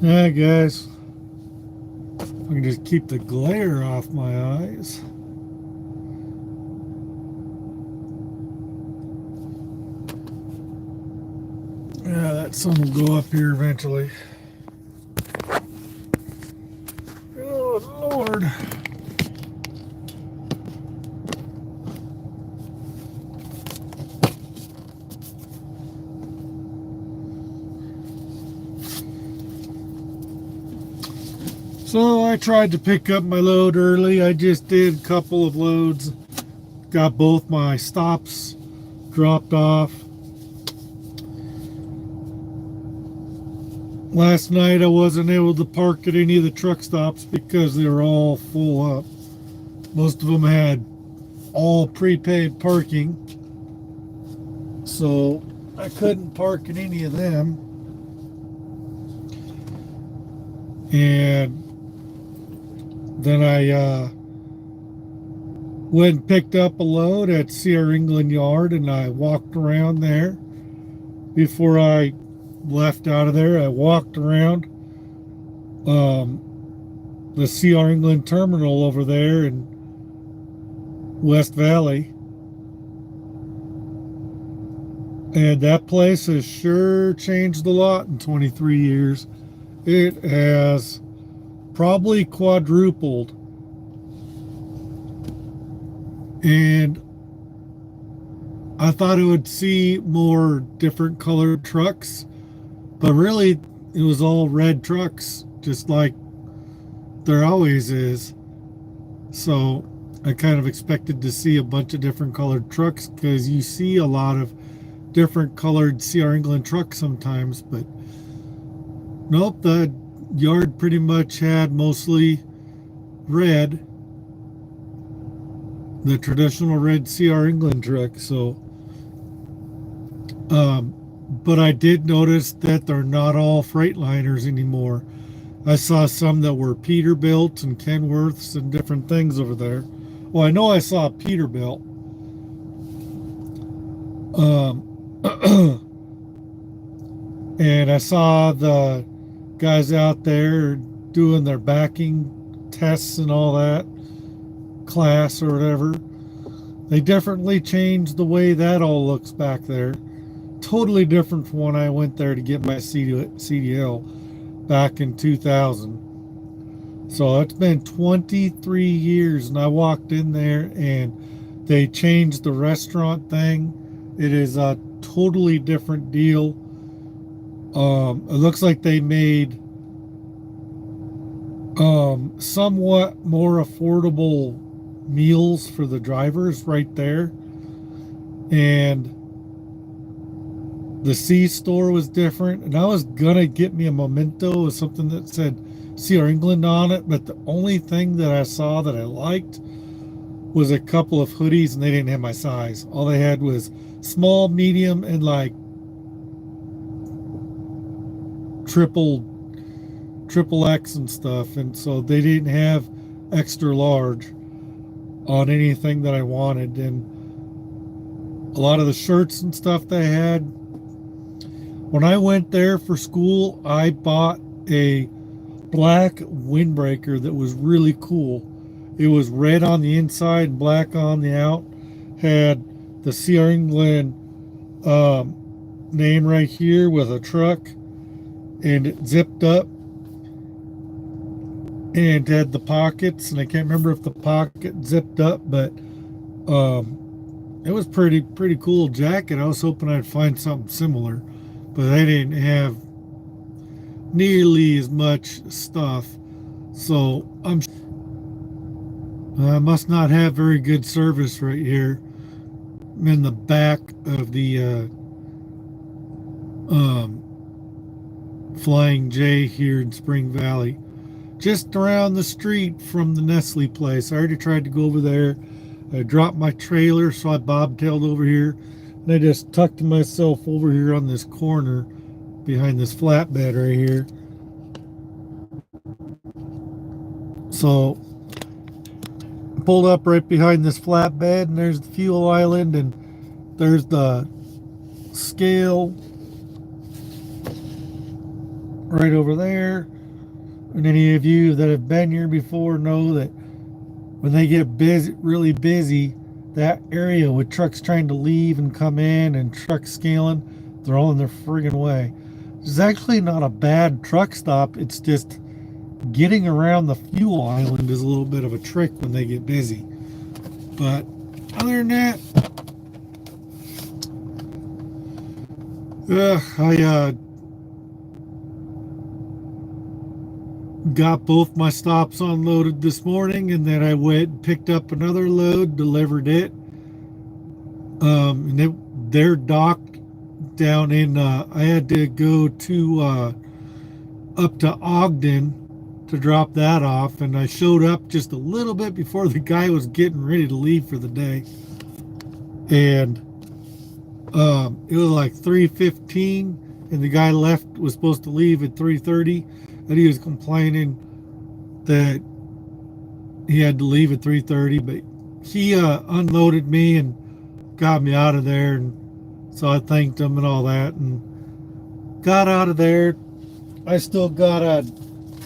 Yeah, guys, I can just keep the glare off my eyes. Yeah, that sun will go up here eventually. Oh, Lord. So I tried to pick up my load early. I just did a couple of loads. Got both my stops dropped off. Last night I wasn't able to park at any of the truck stops because they were all full up. Most of them had all prepaid parking. So I couldn't park at any of them. And then I went and picked up a load at CR England Yard, and I walked around there. Before I left out of there, I walked around the CR England terminal over there in West Valley. And that place has sure changed a lot in 23 years. It has probably quadrupled. And I thought it would see more different colored trucks, but really it was all red trucks, just like there always is. So I kind of expected to see a bunch of different colored trucks because you see a lot of different colored CR England trucks sometimes, but nope, the yard pretty much had mostly red, the traditional red CR England truck. So but I did notice that they're not all Freightliners anymore. I saw some that were Peterbilt and Kenworths and different things over there. Well, I know I saw Peterbilt. And I saw the guys out there doing their backing tests and all that, class or whatever. They definitely changed the way that all looks back there. Totally different from when I went there to get my CDL back in 2000. So it's been 23 years, and I walked in there and they changed the restaurant thing. It is a totally different deal. It looks like they made somewhat more affordable meals for the drivers right there. And the C store was different, and I was gonna get me a memento with something that said CR England on it, but the only thing that I saw that I liked was a couple of hoodies, and they didn't have my size. All they had was small, medium, and like triple X and stuff, and so they didn't have extra large on anything that I wanted. And a lot of the shirts and stuff they had, when I went there for school, I bought a black windbreaker that was really cool. It was red on the inside and black on the out. Had the CR England name right here with a truck, and it zipped up and had the pockets. And I can't remember if the pocket zipped up, but it was pretty cool jacket. I was hoping I'd find something similar, but they didn't have nearly as much stuff. So I must not have very good service right here. I'm in the back of the Flying J here in Spring Valley, just around the street from the Nestle place. I already tried to go over there. I dropped my trailer, so I bobtailed over here, and I just tucked myself over here on this corner behind this flatbed right here. So pulled up right behind this flatbed, and there's the fuel island, and there's the scale. right over there. And any of you that have been here before know that when they get busy, really busy, that area with trucks trying to leave and come in and trucks scaling, they're all in their friggin' way. It's actually not a bad truck stop. It's just getting around the fuel island is a little bit of a trick when they get busy. But other than that, I got both my stops unloaded this morning, and then I went and picked up another load, delivered it. And they're docked down in. I had to go to up to Ogden to drop that off, and I showed up just a little bit before the guy was getting ready to leave for the day, and it was like 3:15, and the guy was supposed to leave at 3:30, and he was complaining that he had to leave at 3:30, but he unloaded me and got me out of there, and so I thanked him and all that, and got out of there. I still gotta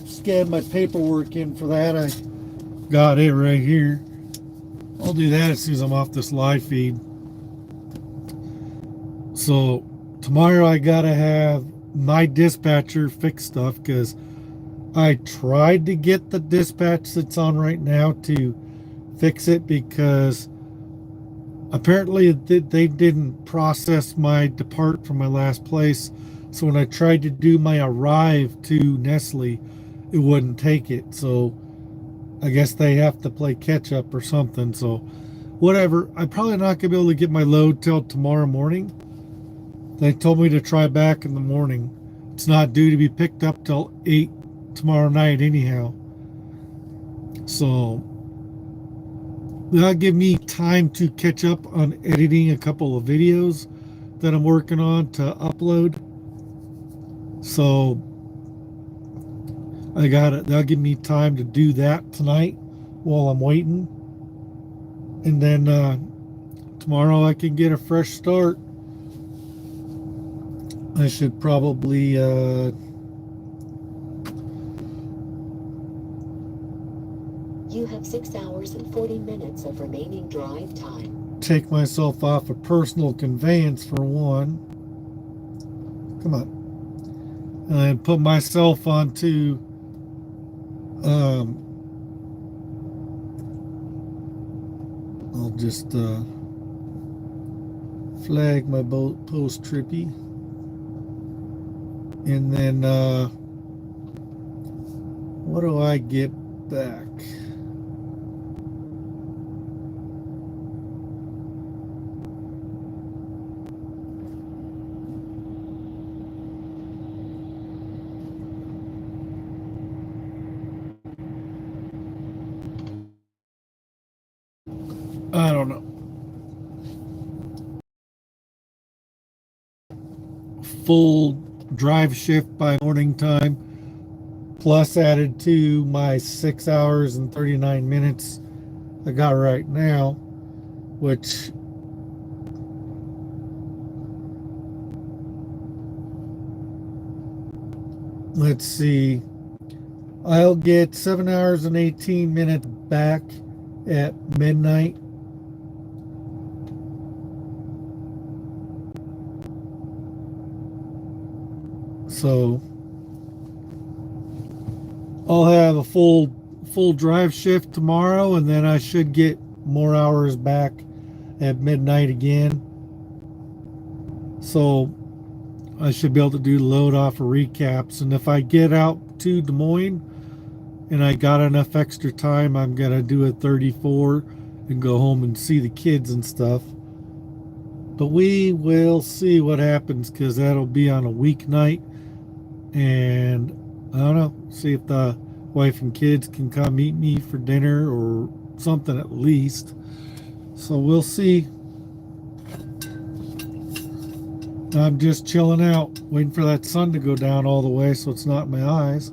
scan my paperwork in for that. I got it right here. I'll do that as soon as I'm off this live feed. So tomorrow I gotta have my dispatcher fix stuff, because I tried to get the dispatch that's on right now to fix it, because apparently they didn't process my depart from my last place. So when I tried to do my arrive to Nestle, it wouldn't take it. So I guess they have to play catch up or something. So whatever. I'm probably not gonna be able to get my load till tomorrow morning. They told me to try back in the morning. It's not due to be picked up till 8 tomorrow night anyhow. So that'll give me time to catch up on editing a couple of videos that I'm working on to upload. So that'll give me time to do that tonight while I'm waiting. And then tomorrow I can get a fresh start. I should probably You have 6 hours and 40 minutes of remaining drive time. Take myself off a personal conveyance for one. Come on. And then put myself onto I'll just flag my boat post trippy. And then what do I get back? I don't know. Full drive shift by morning time, plus added to my 6 hours and 39 minutes I got right now, which let's see, I'll get 7 hours and 18 minutes back at midnight. So I'll have a full drive shift tomorrow, and then I should get more hours back at midnight again. So I should be able to do load off of recaps. And if I get out to Des Moines and I got enough extra time, I'm gonna do a 34 and go home and see the kids and stuff. But we will see what happens, because that'll be on a weeknight. And I don't know, see if the wife and kids can come meet me for dinner or something at least. So we'll see. I'm just chilling out, waiting for that sun to go down all the way so it's not in my eyes.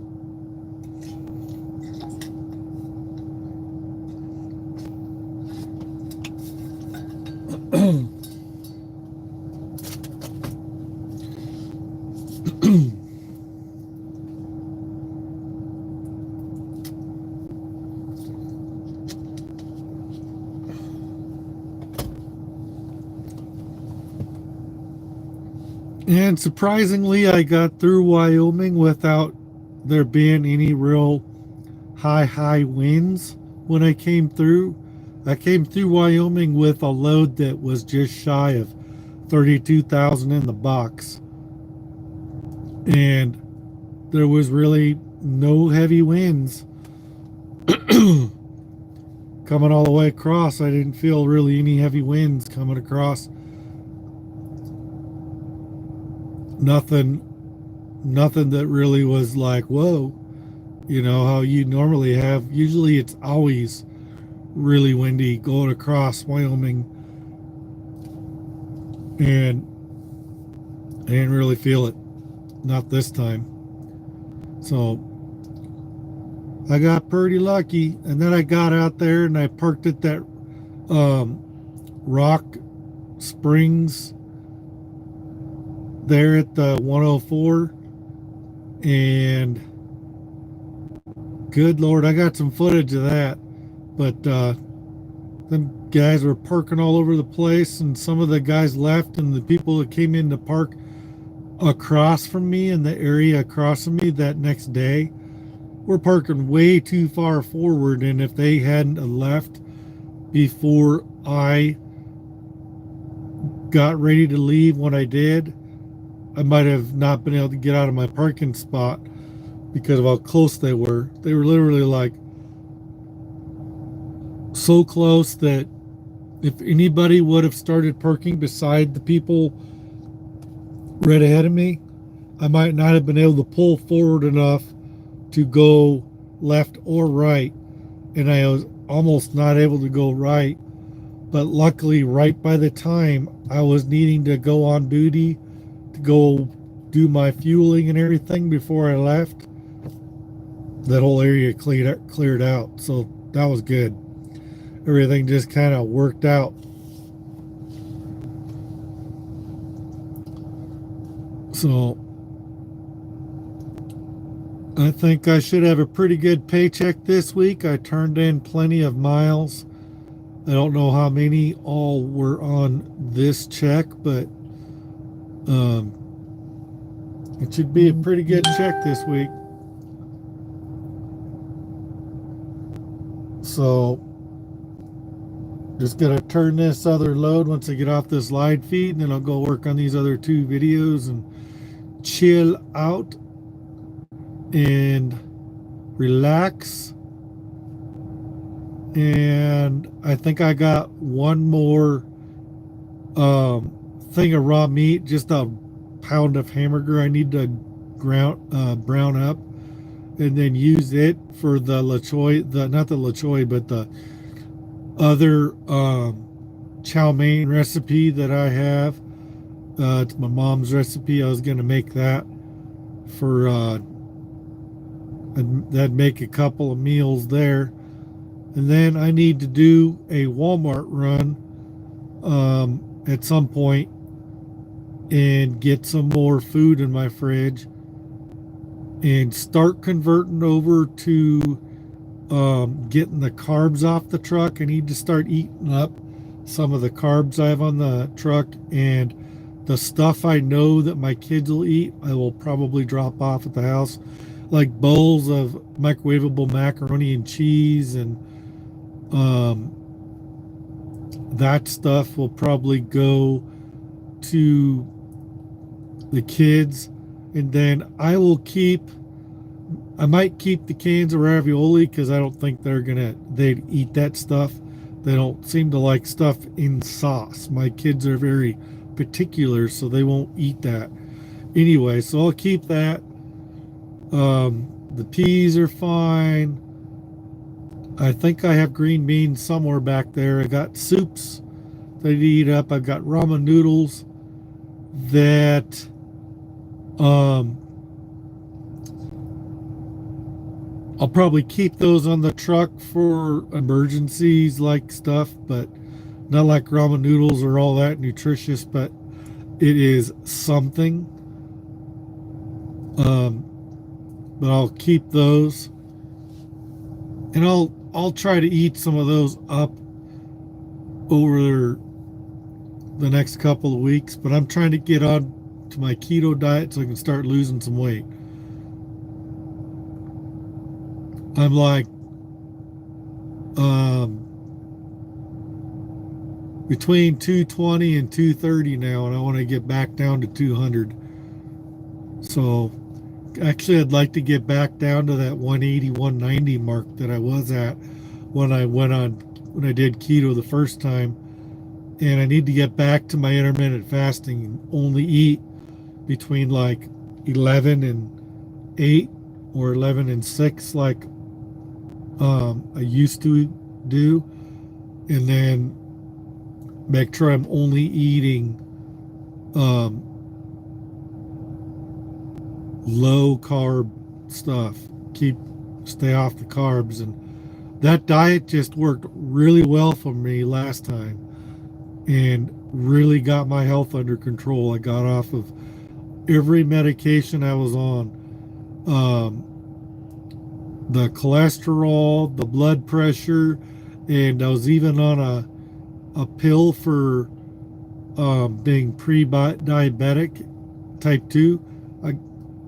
And surprisingly, I got through Wyoming without there being any real high winds when I came through. I came through Wyoming with a load that was just shy of 32,000 in the box. And there was really no heavy winds coming all the way across. I didn't feel really any heavy winds coming across. Nothing that really was like, whoa, you know, how you normally have. Usually it's always really windy going across Wyoming. And I didn't really feel it. Not this time. So I got pretty lucky. And then I got out there and I parked at that Rock Springs there at the 104. And good Lord, I got some footage of that. But them guys were parking all over the place, and some of the guys left, and the people that came in to park across from me in the area across from me that next day were parking way too far forward. And if they hadn't left before I got ready to leave when I did, I might have not been able to get out of my parking spot because of how close they were. They were literally like so close that if anybody would have started parking beside the people right ahead of me, I might not have been able to pull forward enough to go left or right. And I was almost not able to go right. But luckily, right by the time I was needing to go on duty to go do my fueling and everything before I left, that whole area cleared out. So that was good. Everything just kind of worked out. So I think I should have a pretty good paycheck this week. I turned in plenty of miles. I don't know how many all were on this check, but it should be a pretty good check this week. So just gonna turn this other load once I get off this live feed, and then I'll go work on these other 2 videos and chill out and relax. And I think I got one more thing of raw meat, just a pound of hamburger I need to brown up, and then use it for the not the La Choy, but the other chow mein recipe that I have. It's my mom's recipe. I was going to make that for that'd make a couple of meals there. And then I need to do a Walmart run at some point and get some more food in my fridge and start converting over to getting the carbs off the truck. I need to start eating up some of the carbs I have on the truck, and the stuff I know that my kids will eat, I will probably drop off at the house, like bowls of microwavable macaroni and cheese, and that stuff will probably go to the kids. And then I might keep the cans of ravioli because I don't think they'd eat that stuff. They don't seem to like stuff in sauce. My kids are very particular, so they won't eat that. Anyway, so I'll keep that. The peas are fine. I think I have green beans somewhere back there. I got soups that I eat up. I've got ramen noodles that I'll probably keep those on the truck for emergencies like stuff, but not like ramen noodles or all that nutritious, but it is something. But I'll keep those, and I'll try to eat some of those up over the next couple of weeks. But I'm trying to get on to my keto diet so I can start losing some weight. I'm like between 220 and 230 now, and I want to get back down to 200. So actually I'd like to get back down to that 180, 190 mark that I was at when I did keto the first time. And I need to get back to my intermittent fasting and only eat between like 11 and 8 or 11 and 6 like I used to do, and then make sure I'm only eating low carb stuff. Stay off the carbs, and that diet just worked really well for me last time and really got my health under control. I got off of every medication I was on. The cholesterol, the blood pressure, and I was even on a pill for being pre-diabetic type 2. I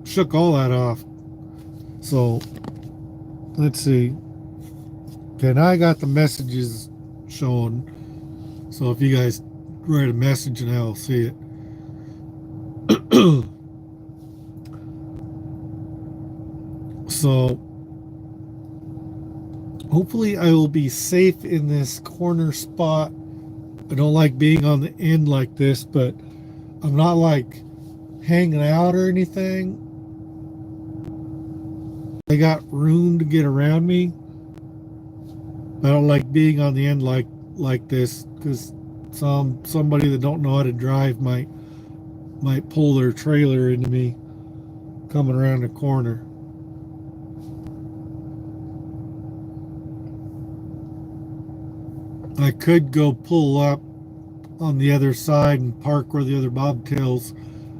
shook all that off. So let's see. Okay, now I got the messages showing. So if you guys write a message and I'll see it. So hopefully I will be safe in this corner spot. I don't like being on the end like this, but I'm not like hanging out or anything. I got room to get around me. I don't like being on the end like this, because somebody that don't know how to drive might pull their trailer into me coming around the corner. I could go pull up on the other side and park where the other bobtails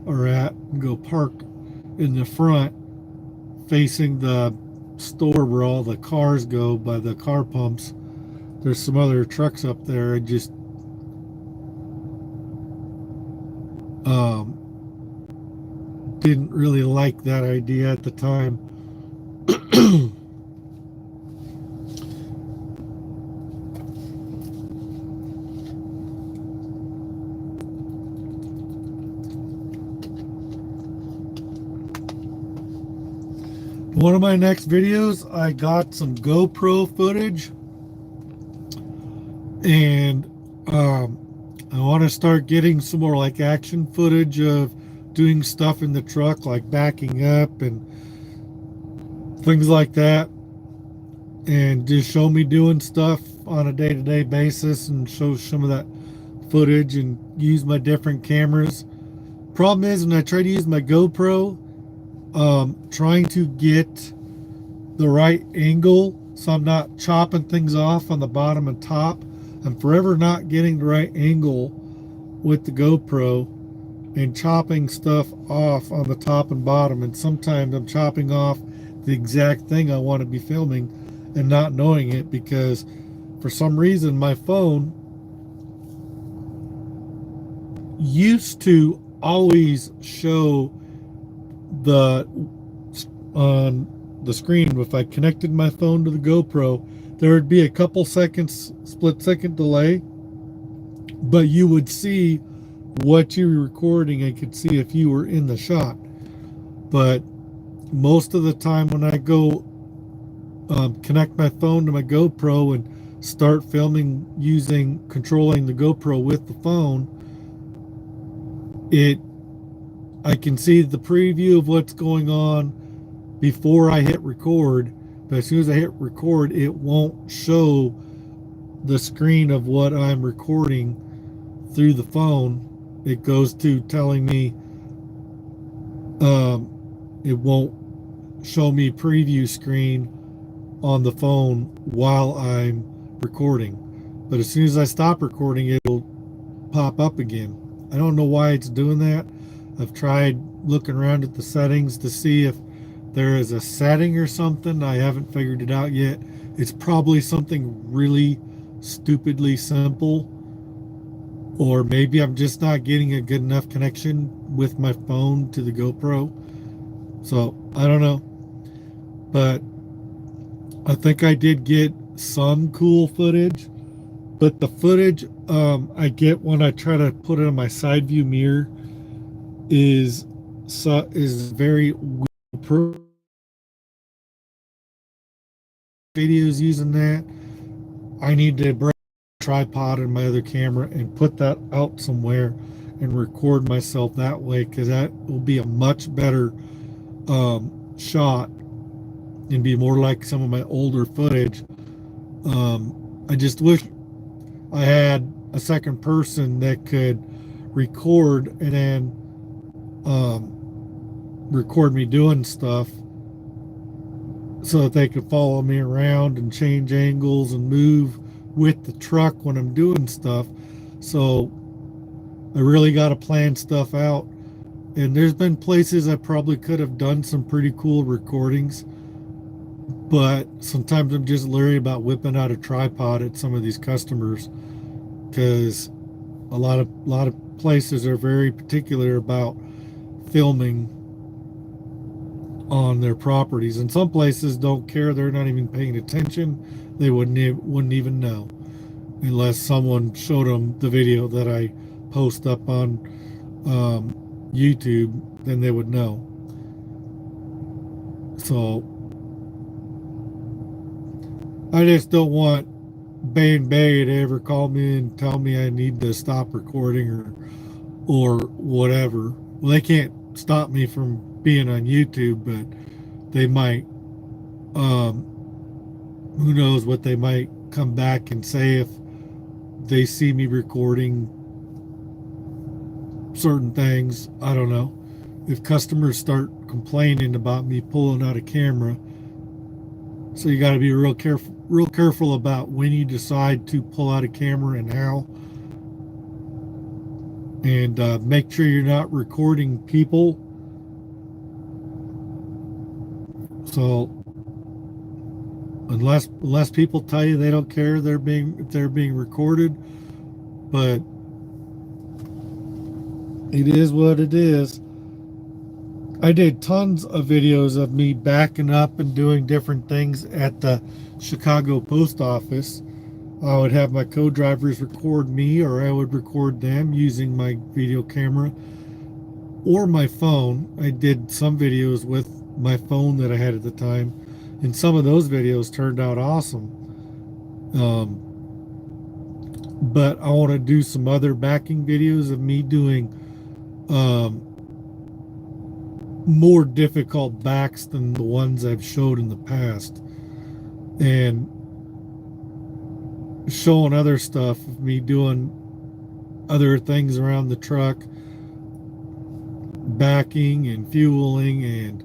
are at and go park in the front facing the store where all the cars go by the car pumps. There's some other trucks up there. I just didn't really like that idea at the time. One of my next videos, I got some GoPro footage, and I want to start getting some more like action footage of doing stuff in the truck, like backing up and things like that, and just show me doing stuff on a day-to-day basis and show some of that footage and use my different cameras. Problem is, when I try to use my GoPro, trying to get the right angle so I'm not chopping things off on the bottom and top. I'm forever not getting the right angle with the GoPro and chopping stuff off on the top and bottom, and sometimes I'm chopping off the exact thing I want to be filming and not knowing it, because for some reason my phone used to always show on the screen, if I connected my phone to the GoPro, there would be a couple seconds, split second delay, but you would see what you were recording and could see if you were in the shot. But most of the time when I go connect my phone to my GoPro and start filming controlling the GoPro with the phone, I can see the preview of what's going on before I hit record, but as soon as I hit record, it won't show the screen of what I'm recording through the phone. It goes to telling me it won't show me preview screen on the phone while I'm recording. But as soon as I stop recording, it'll pop up again. I don't know why it's doing that. I've tried looking around at the settings to see if there is a setting or something. I haven't figured it out yet. It's probably something really stupidly simple, or maybe I'm just not getting a good enough connection with my phone to the GoPro. So I don't know, but I think I did get some cool footage. But the footage I get when I try to put it on my side view mirror is very pro videos using that. I need to bring a tripod and my other camera and put that out somewhere and record myself that way, because that will be a much better shot and be more like some of my older footage. I just wish I had a second person that could record and then record me doing stuff so that they could follow me around and change angles and move with the truck when I'm doing stuff. So I really got to plan stuff out. And there's been places I probably could have done some pretty cool recordings, but sometimes I'm just leery about whipping out a tripod at some of these customers, because a lot of places are very particular about filming on their properties, and some places don't care. They're not even paying attention. They wouldn't even know unless someone showed them the video that I post up on YouTube. Then they would know. So I just don't want Bay and Bay to ever call me and tell me I need to stop recording or whatever. Well, they can't stop me from being on YouTube, but they might, who knows what they might come back and say if they see me recording certain things. I don't know. If customers start complaining about me pulling out a camera, so you got to be real careful about when you decide to pull out a camera and how, and make sure you're not recording people. So unless people tell you they don't care, if they're being recorded, but it is what it is. I did tons of videos of me backing up and doing different things at the Chicago post office. I would have my co-drivers record me, or I would record them using my video camera or my phone. I did some videos with my phone that I had at the time, and some of those videos turned out awesome. But I want to do some other backing videos of me doing more difficult backs than the ones I've showed in the past, and showing other stuff of me doing other things around the truck, backing and fueling, and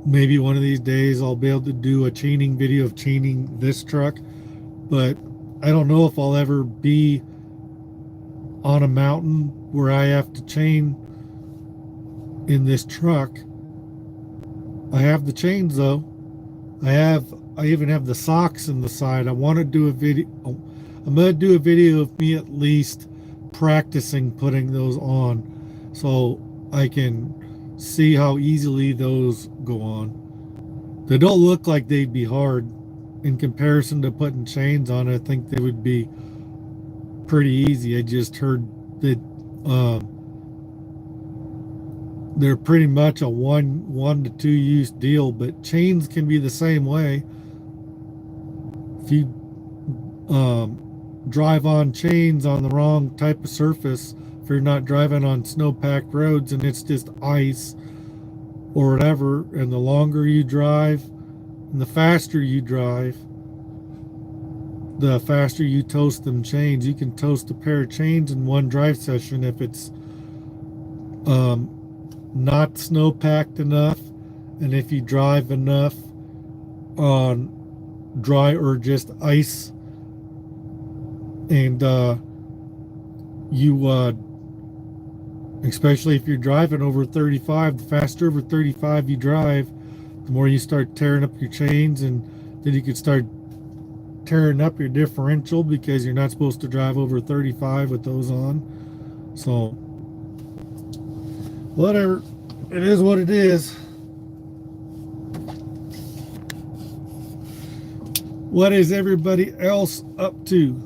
maybe one of these days I'll be able to do a chaining video of chaining this truck. But I don't know if I'll ever be on a mountain where I have to chain in this truck. I have the chains though. I even have the socks in the side. I want to do a video. I'm going to do a video of me at least practicing putting those on, so I can see how easily those go on. They don't look like they'd be hard in comparison to putting chains on. I think they would be pretty easy. I just heard that they're pretty much a one to 2 use deal, but chains can be the same way. If you drive on chains on the wrong type of surface, if you're not driving on snow-packed roads and it's just ice or whatever, and the longer you drive and the faster you drive, the faster you toast them chains. You can toast a pair of chains in one drive session if it's not snow-packed enough, and if you drive enough on dry or just ice, and especially if you're driving over 35, the faster over 35 you drive, the more you start tearing up your chains, and then you can start tearing up your differential because you're not supposed to drive over 35 with those on. So whatever, it is what it is. What is everybody else up to?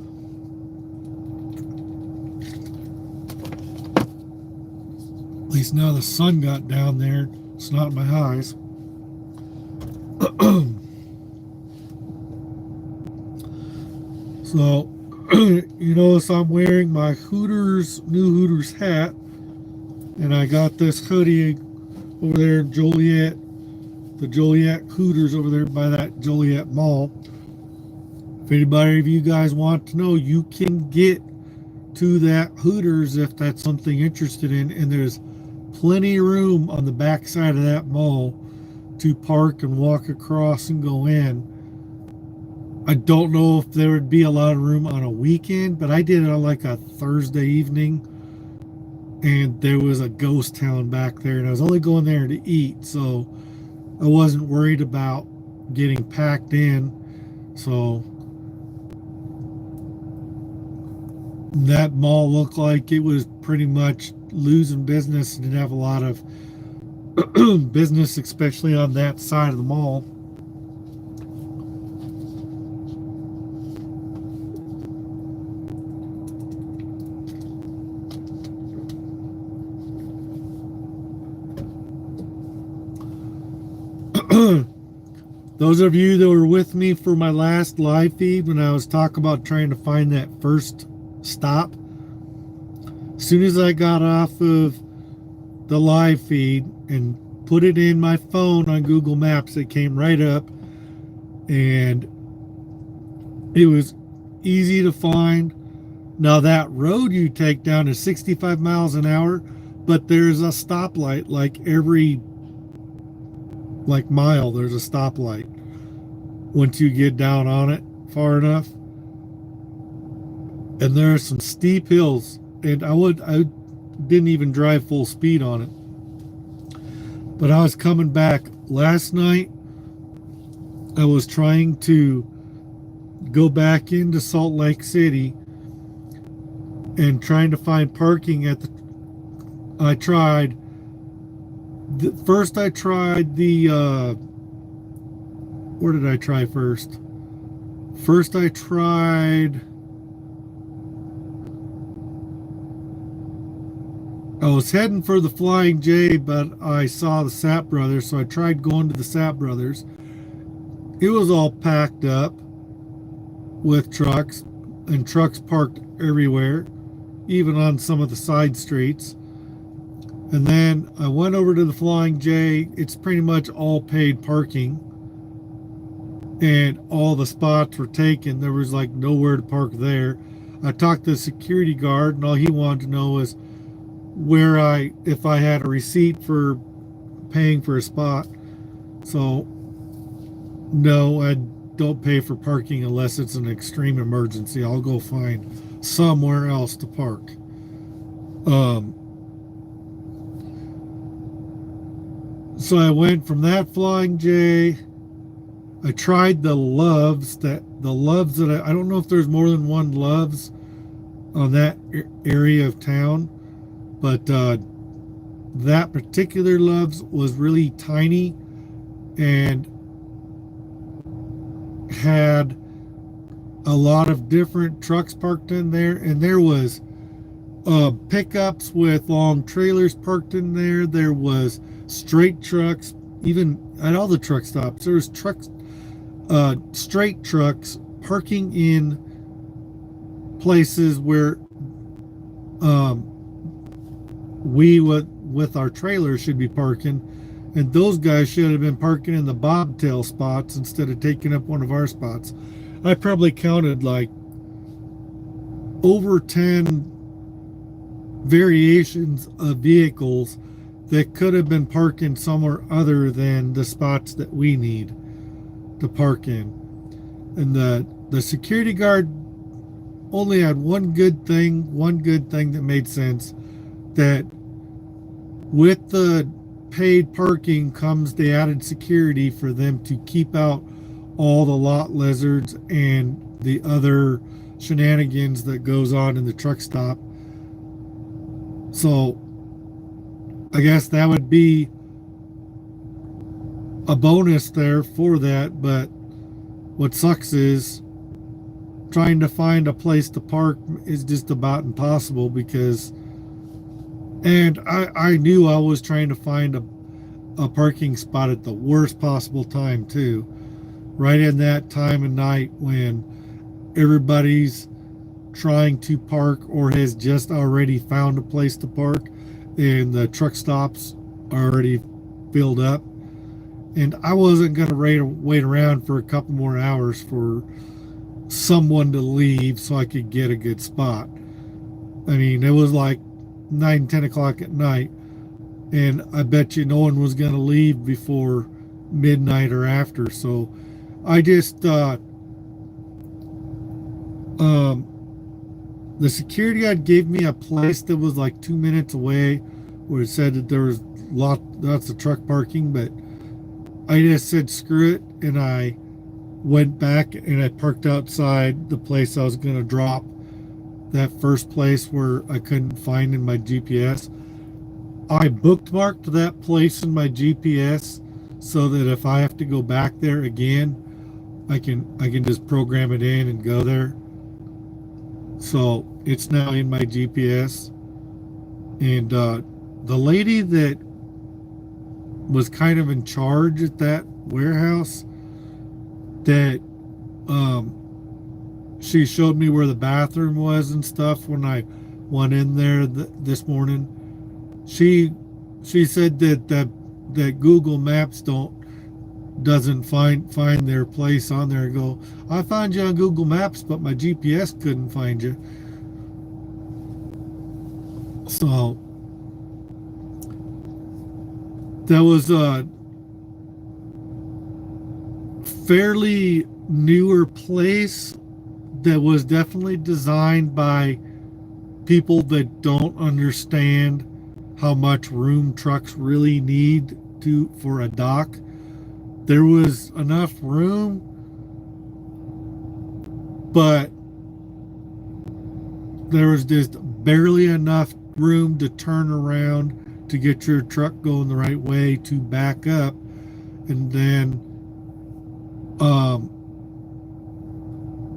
At least now the sun got down there. It's not my eyes. So, you notice I'm wearing my new Hooters hat. And I got this hoodie over there in Joliet. The Joliet Hooters over there by that Joliet Mall. If anybody of you guys want to know, you can get to that Hooters if that's something you're interested in. And there's plenty of room on the back side of that mall to park and walk across and go in. I don't know if there would be a lot of room on a weekend, but I did it on like a Thursday evening. And there was a ghost town back there. And I was only going there to eat. So I wasn't worried about getting packed in. So that mall looked like it was pretty much losing business and didn't have a lot of business, especially on that side of the mall. Those of you that were with me for my last live feed when I was talking about trying to find that first stop, as soon as I got off of the live feed and put it in my phone on Google Maps, it came right up and it was easy to find. Now that road you take down is 65 miles an hour, but there's a stoplight like every mile. There's a stoplight once you get down on it far enough. And there are some steep hills, and I didn't even drive full speed on it. But I was coming back last night. I was trying to go back into Salt Lake City and trying to find parking at the. I tried. First, I tried the. Where did I try first? First, I tried. I was heading for the Flying J, but I saw the Sap Brothers, so I tried going to the Sap Brothers. It was all packed up with trucks, and trucks parked everywhere, even on some of the side streets. And then I went over to the Flying J. It's pretty much all paid parking, and all the spots were taken. There was like nowhere to park there. I talked to the security guard, and all he wanted to know was if I had a receipt for paying for a spot. So no, I don't pay for parking unless it's an extreme emergency. I'll go find somewhere else to park. So I went from that Flying J. I tried the Loves that I don't know if there's more than one Loves on that area of town. But that particular Loves was really tiny and had a lot of different trucks parked in there. And there was pickups with long trailers parked in there. There was straight trucks, even at all the truck stops. There was trucks, straight trucks parking in places where we with our trailers should be parking, and those guys should have been parking in the bobtail spots instead of taking up one of our spots. I probably counted like over 10 variations of vehicles that could have been parking somewhere other than the spots that we need to park in. And the security guard only had one good thing that made sense, that with the paid parking comes the added security for them to keep out all the lot lizards and the other shenanigans that goes on in the truck stop. So I guess that would be a bonus there for that, but what sucks is trying to find a place to park is just about impossible because, and I knew I was trying to find a parking spot at the worst possible time too, right in that time of night when everybody's trying to park or has just already found a place to park and the truck stops are already filled up. And I wasn't going to wait around for a couple more hours for someone to leave so I could get a good spot. I mean, it was like 9, 10 o'clock at night, and I bet you no one was going to leave before midnight or after. So I just, the security guard gave me a place that was like 2 minutes away where it said that there was lots of truck parking, but I just said screw it, and I went back and I parked outside the place I was going to drop, that first place where I couldn't find in my GPS. I bookmarked that place in my GPS so that if I have to go back there again, I can just program it in and go there. So it's now in my GPS. And the lady that was kind of in charge at that warehouse, that she showed me where the bathroom was and stuff when I went in there this morning. She said that Google Maps doesn't find their place on there. And go, I found you on Google Maps, but my GPS couldn't find you. So that was a fairly newer place that was definitely designed by people that don't understand how much room trucks really need for a dock. There was enough room, but there was just barely enough room to turn around to get your truck going the right way to back up. And then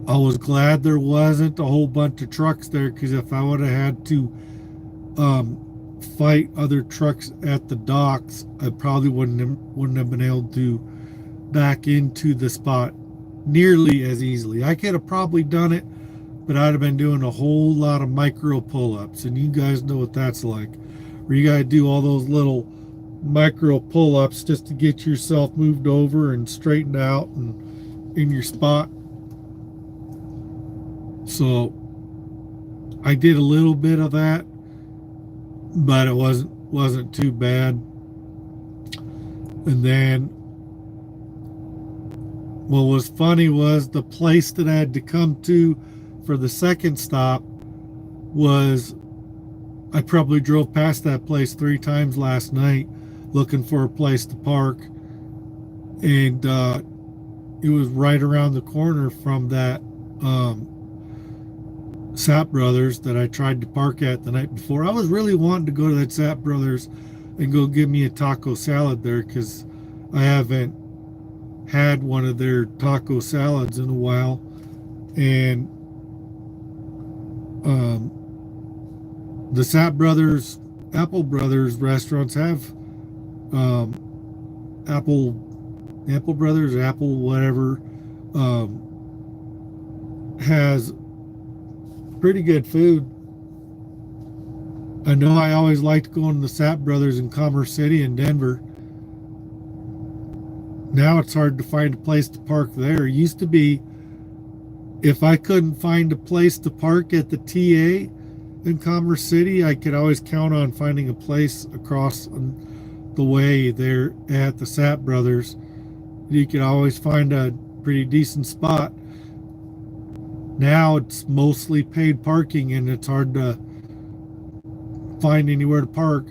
I was glad there wasn't a whole bunch of trucks there, because if I would have had to fight other trucks at the docks, I probably wouldn't have been able to back into the spot nearly as easily. I could have probably done it, but I'd have been doing a whole lot of micro pull-ups, and you guys know what that's like, where you gotta do all those little micro pull-ups just to get yourself moved over and straightened out and in your spot. So I did a little bit of that, but it wasn't too bad. And then what was funny was the place that I had to come to for the second stop was, I probably drove past that place 3 times last night looking for a place to park, and it was right around the corner from that Sap Brothers that I tried to park at the night before. I was really wanting to go to that Sap Brothers and go give me a taco salad there, because I haven't had one of their taco salads in a while. And the Sap Brothers, Apple Brothers restaurants have Apple Brothers, Apple whatever, has pretty good food. I know I always liked going to the Sap Brothers in Commerce City in Denver. Now it's hard to find a place to park there. It used to be, if I couldn't find a place to park at the TA in Commerce City, I could always count on finding a place across the way there at the Sap Brothers. You could always find a pretty decent spot. Now it's mostly paid parking, and it's hard to find anywhere to park.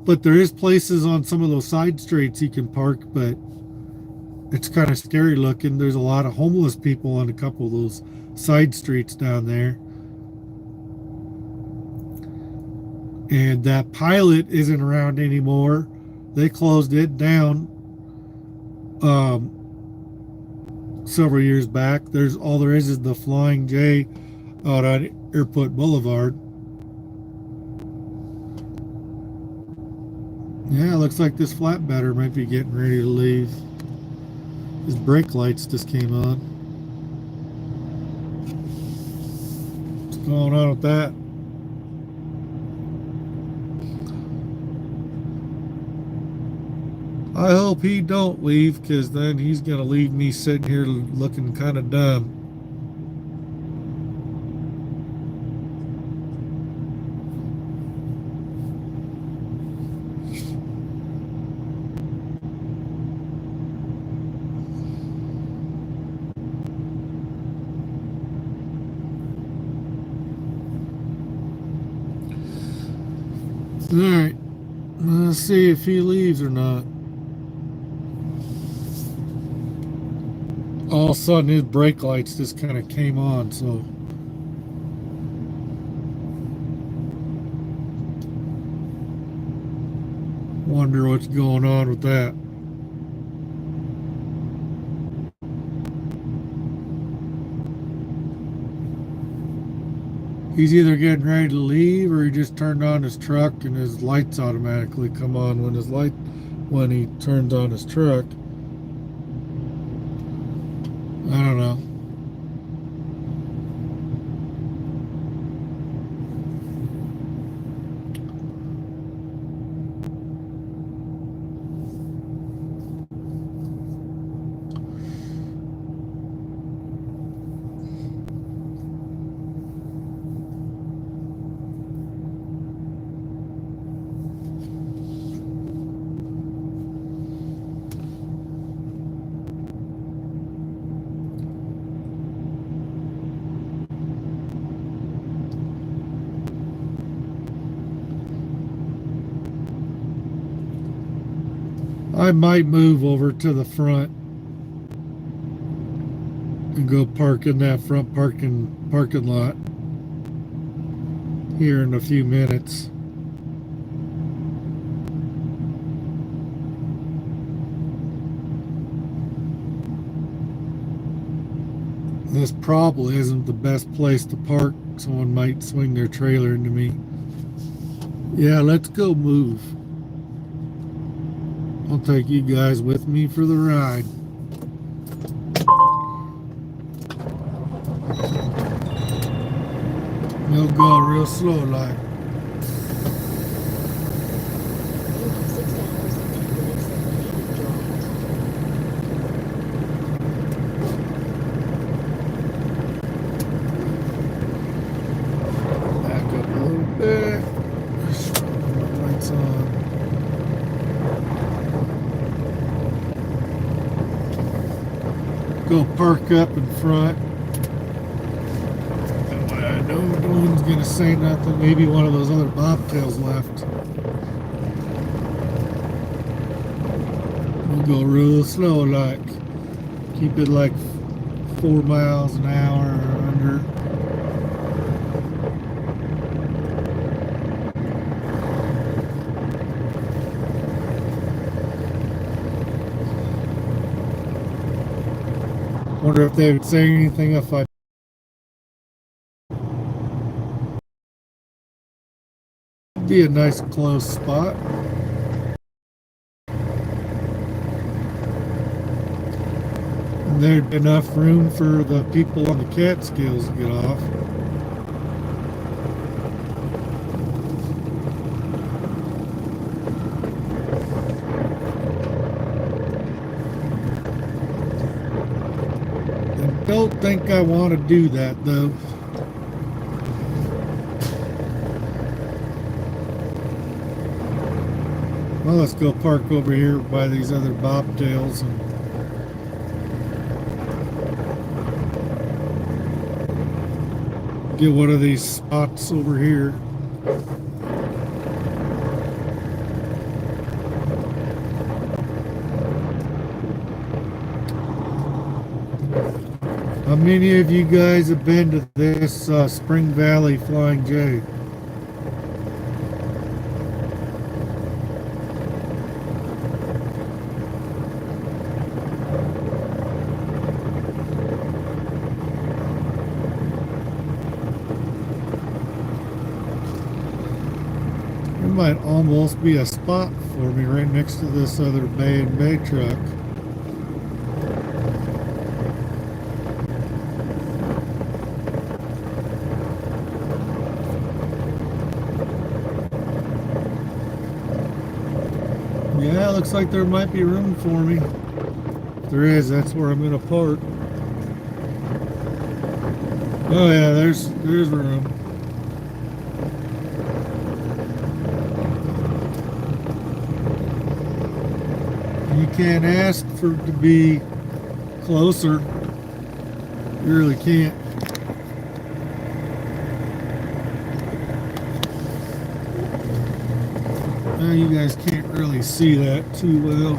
But there is places on some of those side streets you can park, but it's kind of scary looking. There's a lot of homeless people on a couple of those side streets down there. And that Pilot isn't around anymore. They closed it down several years back. There's all there is the Flying J out on Airport Boulevard. Yeah, looks like this flatbedder might be getting ready to leave. His brake lights just came on. What's going on with that? I hope he don't leave, because then he's going to leave me sitting here looking kind of dumb. Alright, let's see if he leaves or not. All of a sudden his brake lights just kind of came on, so wonder what's going on with that. He's either getting ready to leave or he just turned on his truck and his lights automatically come on when he turns on his truck. I don't know. I might move over to the front and go park in that front parking lot here in a few minutes. This probably isn't the best place to park. Someone might swing their trailer into me. Yeah, let's go move. I'll take you guys with me for the ride. We'll go real slow like. You have 6 hours and 10 minutes of remaining drive time. Back up a little bit. Just put my lights on. Go park up in front. That way I know no one's gonna say nothing. Maybe one of those other bobtails left. We'll go real slow, like keep it like 4 miles an hour or under. Wonder if they would say anything if I be a nice close spot. And there'd be enough room for the people on the Catskills to get off. I don't think I want to do that though. Well, let's go park over here by these other bobtails and get one of these spots over here. How many of you guys have been to this Spring Valley Flying J? There might almost be a spot for me right next to this other Bay and Bay truck. Yeah, looks like there might be room for me. If there is, that's where I'm gonna park. Oh yeah, there's room. You can't ask for it to be closer. You really can't. Now you guys can't really see that too well.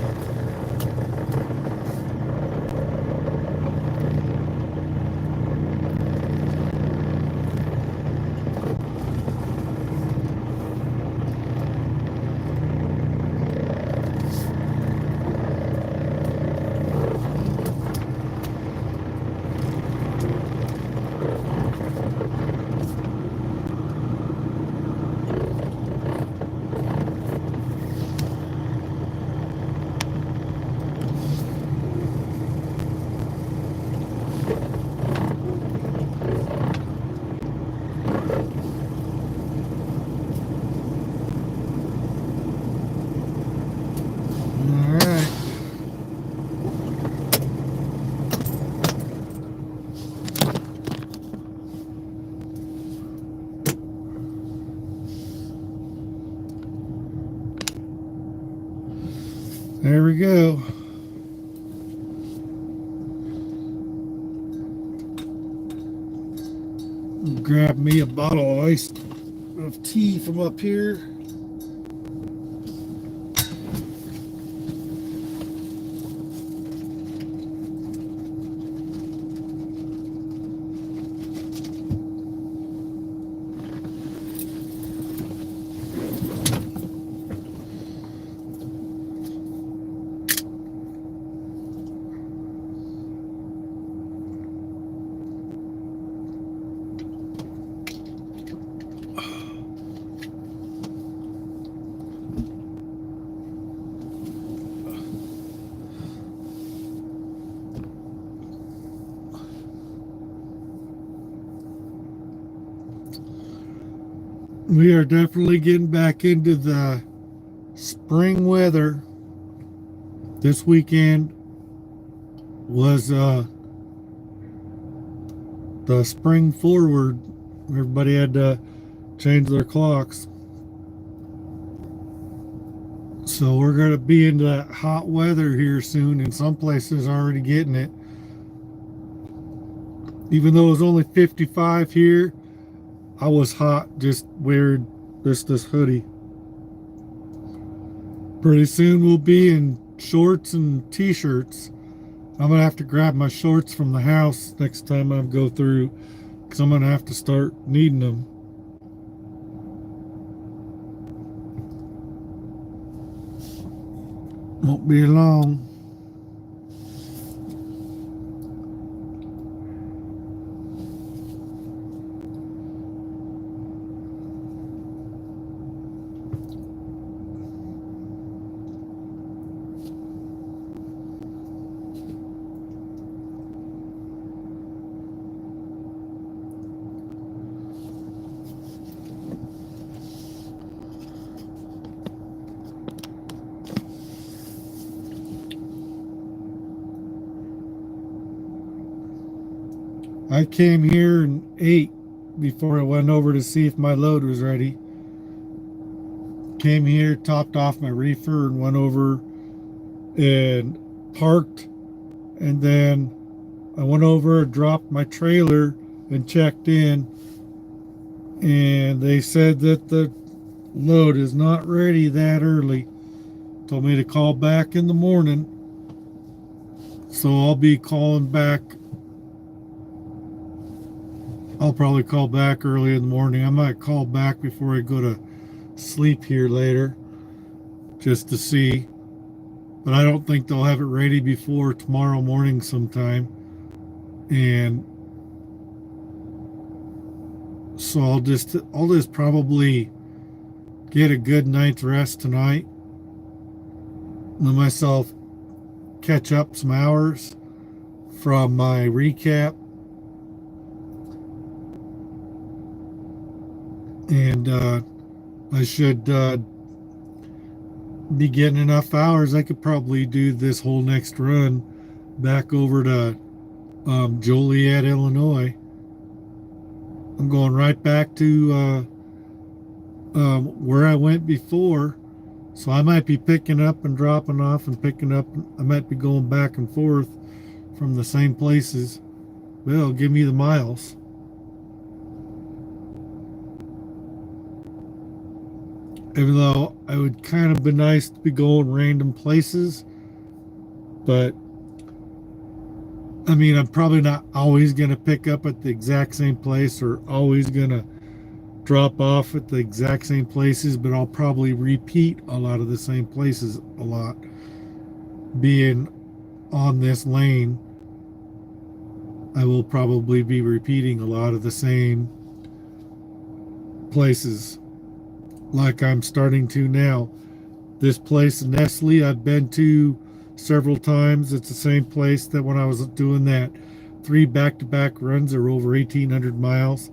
All right. There we go. Grab me a bottle of iced tea from up here. We are definitely getting back into the spring weather. This weekend was the spring forward. Everybody had to change their clocks. So we're going to be into that hot weather here soon, and some places are already getting it. Even though it was only 55 here, I was hot, just wearing this hoodie. Pretty soon we'll be in shorts and t-shirts. I'm gonna have to grab my shorts from the house next time I go through, because I'm gonna have to start needing them. Won't be long. I came here and ate before I went over to see if my load was ready. Came here, topped off my reefer, and went over and parked. And then I went over, dropped my trailer, and checked in. And they said that the load is not ready that early. Told me to call back in the morning. So I'll be calling back I'll probably call back early in the morning. I might call back before I go to sleep here later just to see. But I don't think they'll have it ready before tomorrow morning sometime. And so I'll just probably get a good night's rest tonight. Let myself catch up some hours from my recap. And I should be getting enough hours. I could probably do this whole next run back over to Joliet, Illinois. I'm going right back to where I went before. So I might be picking up and dropping off and picking up. I might be going back and forth from the same places. But it'll give me the miles. Even though it would kind of be nice to be going random places. But I mean, I'm probably not always going to pick up at the exact same place or always going to drop off at the exact same places, but I'll probably repeat a lot of the same places a lot. Being on this lane, I will probably be repeating a lot of the same places like I'm starting to now. This place, Nestle, I've been to several times. It's the same place that when I was doing that 3 back-to-back runs are over 1,800 miles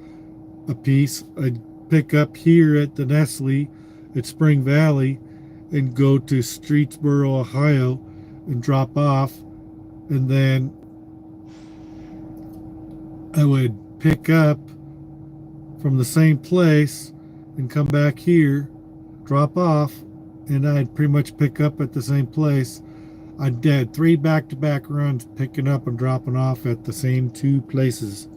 a piece. I'd pick up here at the Nestle at Spring Valley and go to Streetsboro, Ohio and drop off, and then I would pick up from the same place and come back here, drop off, and I'd pretty much pick up at the same place. I did 3 back-to-back runs picking up and dropping off at the same 2 places.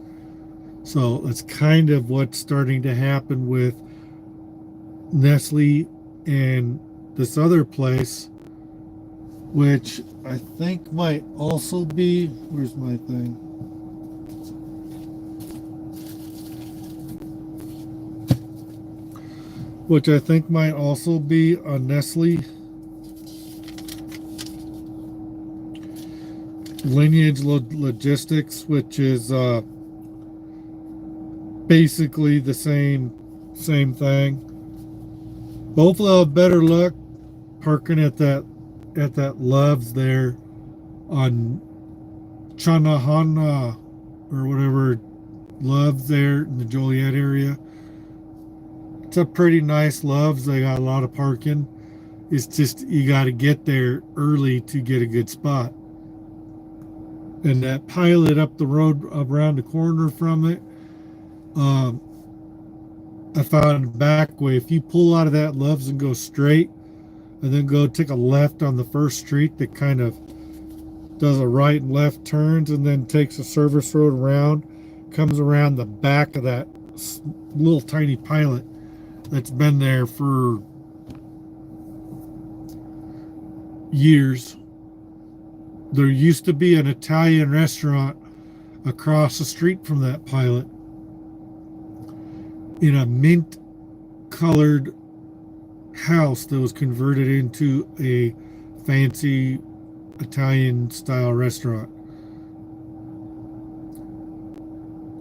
So that's kind of what's starting to happen with Nestle and this other place, which I think might also be, where's my thing? Which I think might also be a Nestle Lineage Logistics, which is basically the same thing. Both will have better luck parking at that Love's there on Chanahana or whatever Love's there in the Joliet area. It's a pretty nice Love's. They got a lot of parking. It's just you got to get there early to get a good spot. And that Pilot up the road around the corner from it, I found a back way. If you pull out of that Love's and go straight and then go take a left on the first street that kind of does a right and left turns and then takes a service road around, comes around the back of that little tiny Pilot that's been there for years. There used to be an Italian restaurant across the street from that Pilot in a mint colored house that was converted into a fancy Italian style restaurant.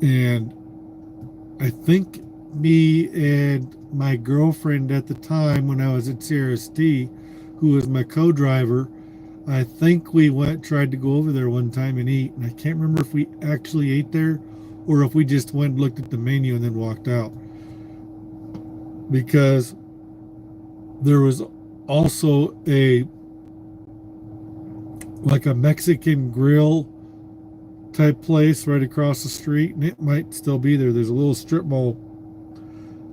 And I think me and my girlfriend at the time when I was at CRST, who was my co-driver, I think we tried to go over there one time and eat, and I can't remember if we actually ate there or if we just went and looked at the menu and then walked out. Because there was also a Mexican grill type place right across the street, and it might still be there. There's a little strip mall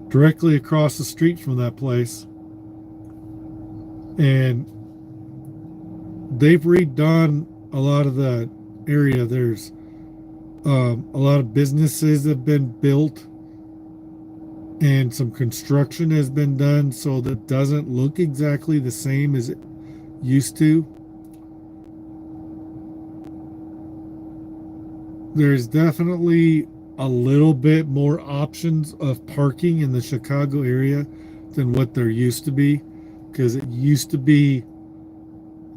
directly across the street from that place. And they've redone a lot of the area. There's a lot of businesses have been built and some construction has been done so that it doesn't look exactly the same as it used to. There's definitely a little bit more options of parking in the Chicago area than what there used to be, because it used to be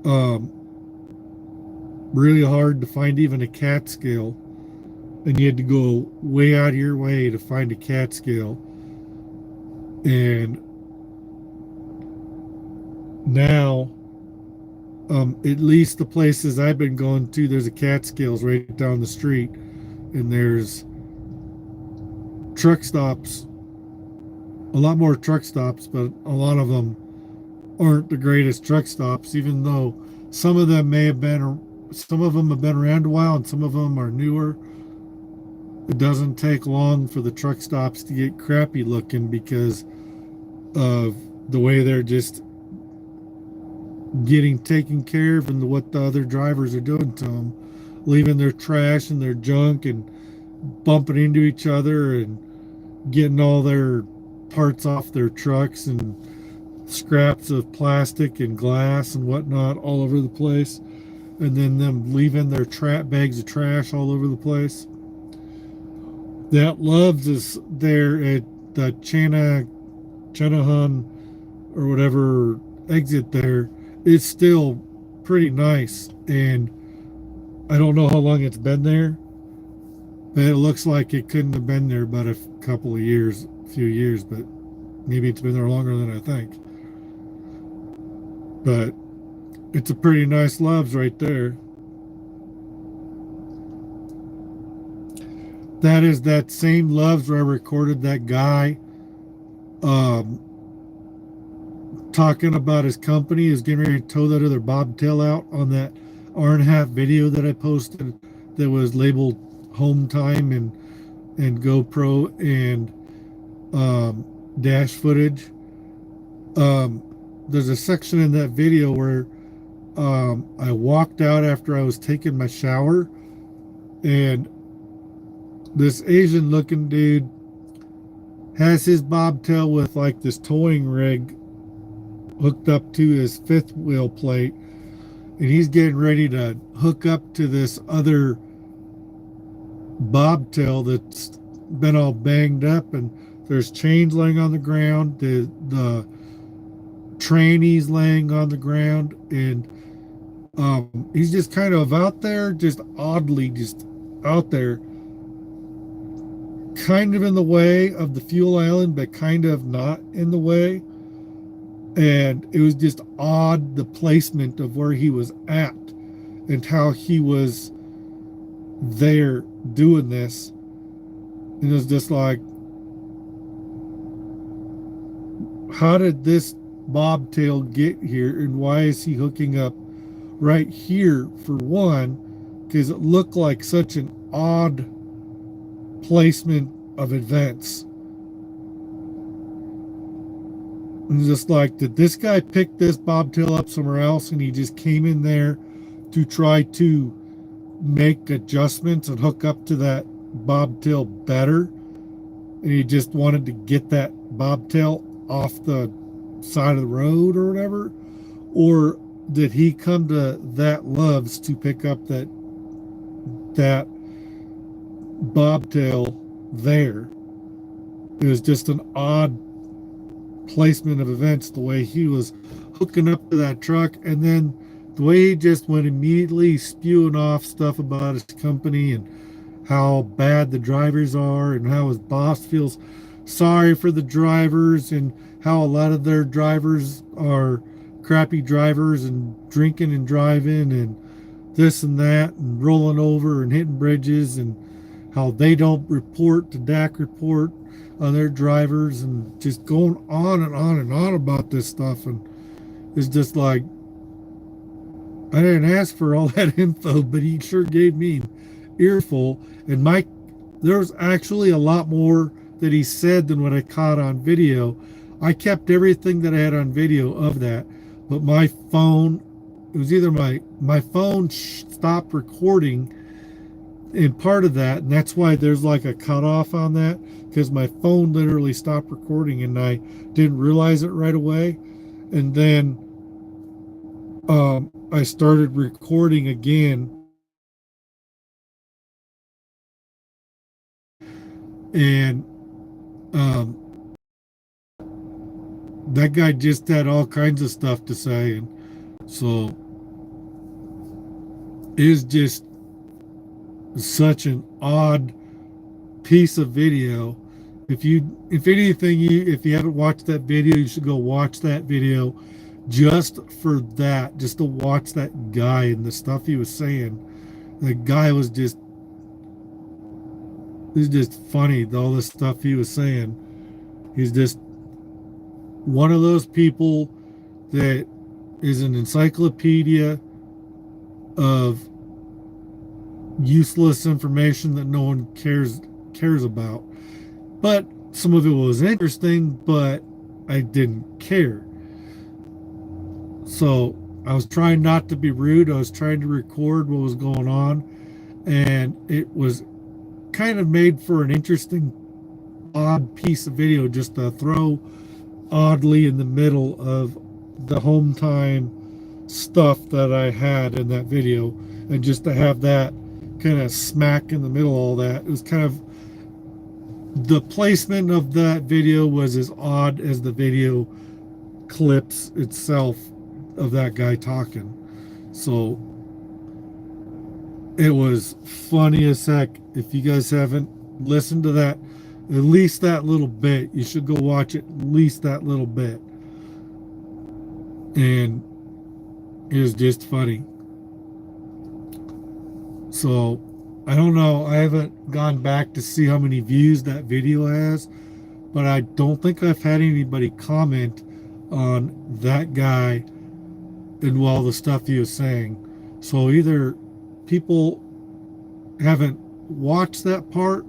um, really hard to find even a Catskill, and you had to go way out of your way to find a Catskill. And now, at least the places I've been going to, there's a Catskills right down the street, and there's truck stops, a lot more truck stops, but a lot of them aren't the greatest truck stops, even though some of them have been around a while and some of them are newer. It doesn't take long for the truck stops to get crappy looking because of the way they're just getting taken care of and what the other drivers are doing to them, leaving their trash and their junk and bumping into each other and getting all their parts off their trucks and scraps of plastic and glass and whatnot all over the place, and then them leaving their bags of trash all over the place. That Love's is there at the Chanahan or whatever exit there. It's still pretty nice, and I don't know how long it's been there, but it looks like it couldn't have been there but a few years, but maybe it's been there longer than I think. But it's a pretty nice Love's right there. That is that same Love's where I recorded that guy talking about his company is getting ready to tow that other bobtail out on that hour-and-a-half video that I posted that was labeled home time and GoPro and dash footage. There's a section in that video where I walked out after I was taking my shower, and this Asian looking dude has his bobtail with like this towing rig hooked up to his fifth wheel plate, and he's getting ready to hook up to this other bobtail that's been all banged up, and there's chains laying on the ground, the trannies laying on the ground, and he's just kind of out there, just oddly just out there, kind of in the way of the fuel island, but kind of not in the way. And it was just odd, the placement of where he was at and how he was there doing this. And it was just like, how did this bobtail get here, and why is he hooking up right here for one? Because it looked like such an odd placement of events. And just like, did this guy pick this bobtail up somewhere else and he just came in there to try to make adjustments and hook up to that bobtail better, and he just wanted to get that bobtail off the side of the road or whatever? Or did he come to that Love's to pick up that bobtail there? It was just an odd placement of events, the way he was hooking up to that truck, and then the way he just went immediately spewing off stuff about his company and how bad the drivers are and how his boss feels sorry for the drivers and how a lot of their drivers are crappy drivers and drinking and driving and this and that and rolling over and hitting bridges, and how they don't report to DAC report on their drivers, and just going on and on and on about this stuff. And it's just like, I didn't ask for all that info, but he sure gave me an earful. And there was actually a lot more that he said than what I caught on video. I kept everything that I had on video of that, but my phone, it was either my phone stopped recording in part of that, and that's why there's like a cutoff on that, because my phone literally stopped recording and I didn't realize it right away. And then I started recording again, And that guy just had all kinds of stuff to say, and so it is just such an odd piece of video. If anything, if you haven't watched that video, you should go watch that video just for that, just to watch that guy and the stuff he was saying. The guy was just, it's just funny, all the stuff he was saying. He's just one of those people that is an encyclopedia of useless information that no one cares about. But some of it was interesting, but I didn't care. So I was trying not to be rude. I was trying to record what was going on, and it was kind of made for an interesting, odd piece of video just to throw oddly in the middle of the home time stuff that I had in that video, and just to have that kind of smack in the middle of all that. It was kind of, the placement of that video was as odd as the video clips itself of that guy talking. So it was funny as heck. If you guys haven't listened to that, at least that little bit, you should go watch it, at least that little bit. And it was just funny. So I don't know, I haven't gone back to see how many views that video has, but I don't think I've had anybody comment on that guy and all the stuff he was saying. So either people haven't watched that part,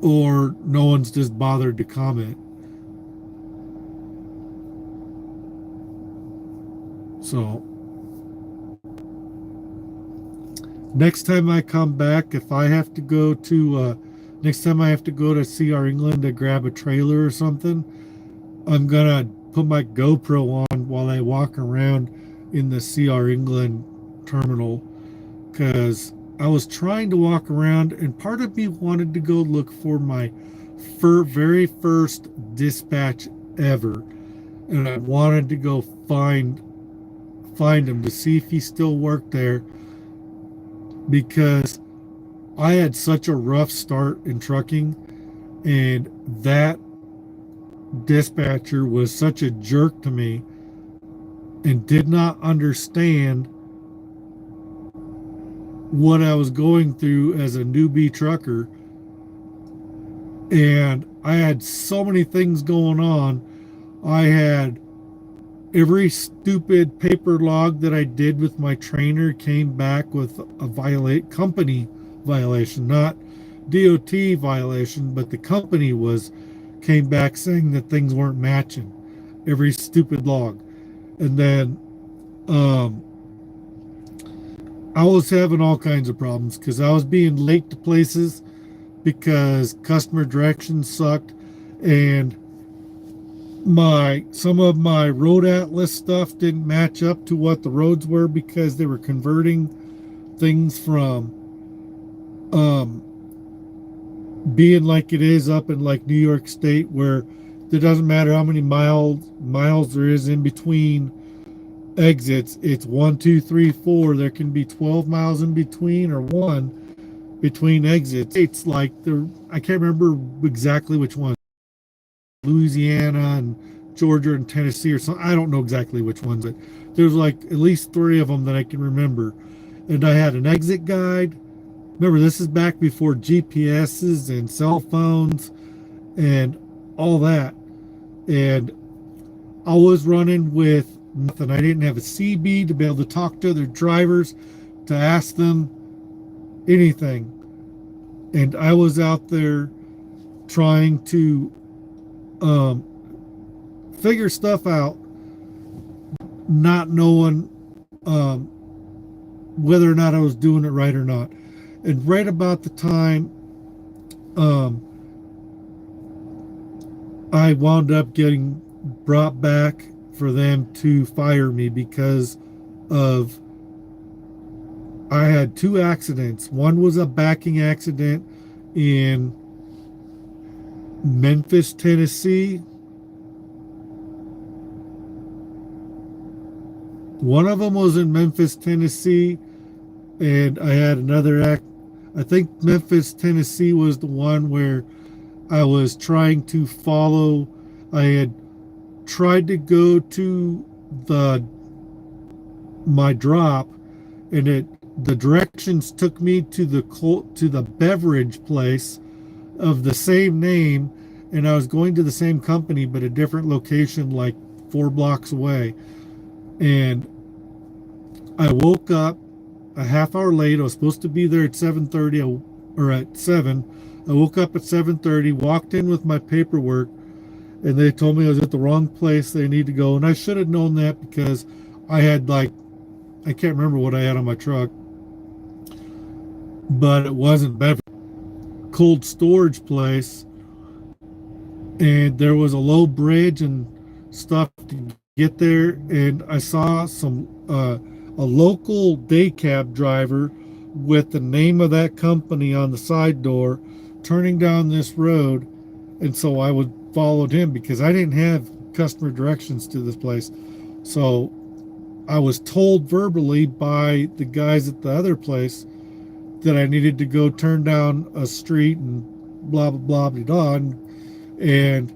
or no one's just bothered to comment. So next time I come back, if I have to go to next time I have to go to CR England to grab a trailer or something, I'm gonna put my GoPro on while I walk around in the CR England terminal, because I was trying to walk around, and part of me wanted to go look for my very first dispatch ever, and I wanted to go find him to see if he still worked there, because I had such a rough start in trucking, and that dispatcher was such a jerk to me and did not understand what I was going through as a newbie trucker. And I had so many things going on. I had every stupid paper log that I did with my trainer came back with a company violation, not DOT violation, but the company came back saying that things weren't matching every stupid log. And then I was having all kinds of problems because I was being late to places because customer directions sucked, and some of my road atlas stuff didn't match up to what the roads were, because they were converting things from being like it is up in like New York State, where it doesn't matter how many miles there is in between exits. It's 1, 2, 3, 4. There can be 12 miles in between, or 1 between exits. It's like I can't remember exactly which one. Louisiana and Georgia and Tennessee or something. I don't know exactly which ones. There's like at least 3 of them that I can remember. And I had an exit guide. Remember, this is back before GPSs and cell phones and all that. And I was running with nothing. I didn't have a CB to be able to talk to other drivers, to ask them anything. And I was out there trying to figure stuff out, not knowing whether or not I was doing it right or not. And right about the time I wound up getting brought back for them to fire me, because of I had 2 accidents. One was a backing accident in Memphis, Tennessee. One of them was in Memphis, Tennessee, and I had another act. I think Memphis, Tennessee was the one where I was trying to follow. I had tried to go to the my drop, and the directions took me to the beverage place of the same name, and I was going to the same company but a different location, like 4 blocks away. And I woke up a half hour late. I was supposed to be there at 7:30 or at 7. I woke up at 7:30, walked in with my paperwork, and they told me I was at the wrong place. They need to go, and I should have known that because I had I can't remember what I had on my truck, but it wasn't beverage. Cold storage place, and there was a low bridge and stuff to get there, and I saw a local day cab driver with the name of that company on the side door turning down this road, and so I followed him because I didn't have customer directions to this place. So I was told verbally by the guys at the other place that I needed to go turn down a street and blah blah blah blah, and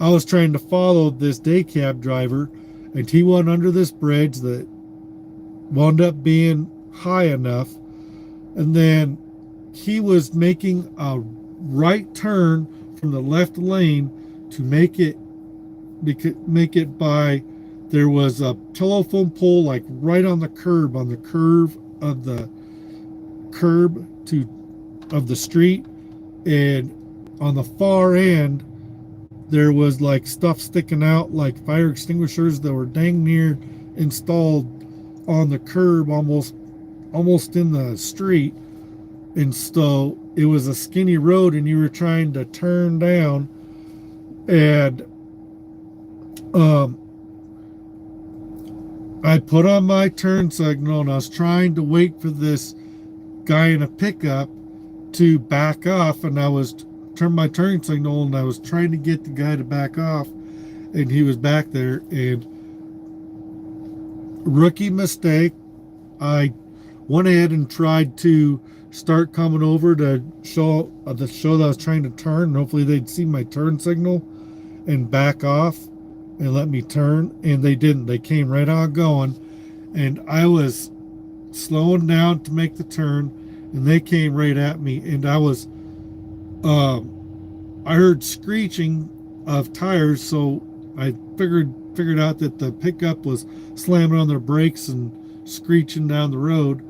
I was trying to follow this day cab driver, and he went under this bridge that wound up being high enough, and then he was making a right turn from the left lane to make it by, there was a telephone pole like right on the curb, on the curve of the of the street, and on the far end there was like stuff sticking out like fire extinguishers that were dang near installed on the curb, almost in the street. And so it was a skinny road, and you were trying to turn down, and I put on my turn signal, and I was trying to wait for this guy in a pickup to back off, and I was turned my turn signal, and I was trying to get the guy to back off, and he was back there. And rookie mistake, I went ahead and tried to start coming over to show that I was trying to turn, and hopefully they'd see my turn signal and back off and let me turn, and they didn't. They came right on going, and I was slowing down to make the turn, and they came right at me, and I heard screeching of tires, so I figured out that the pickup was slamming on their brakes and screeching down the road.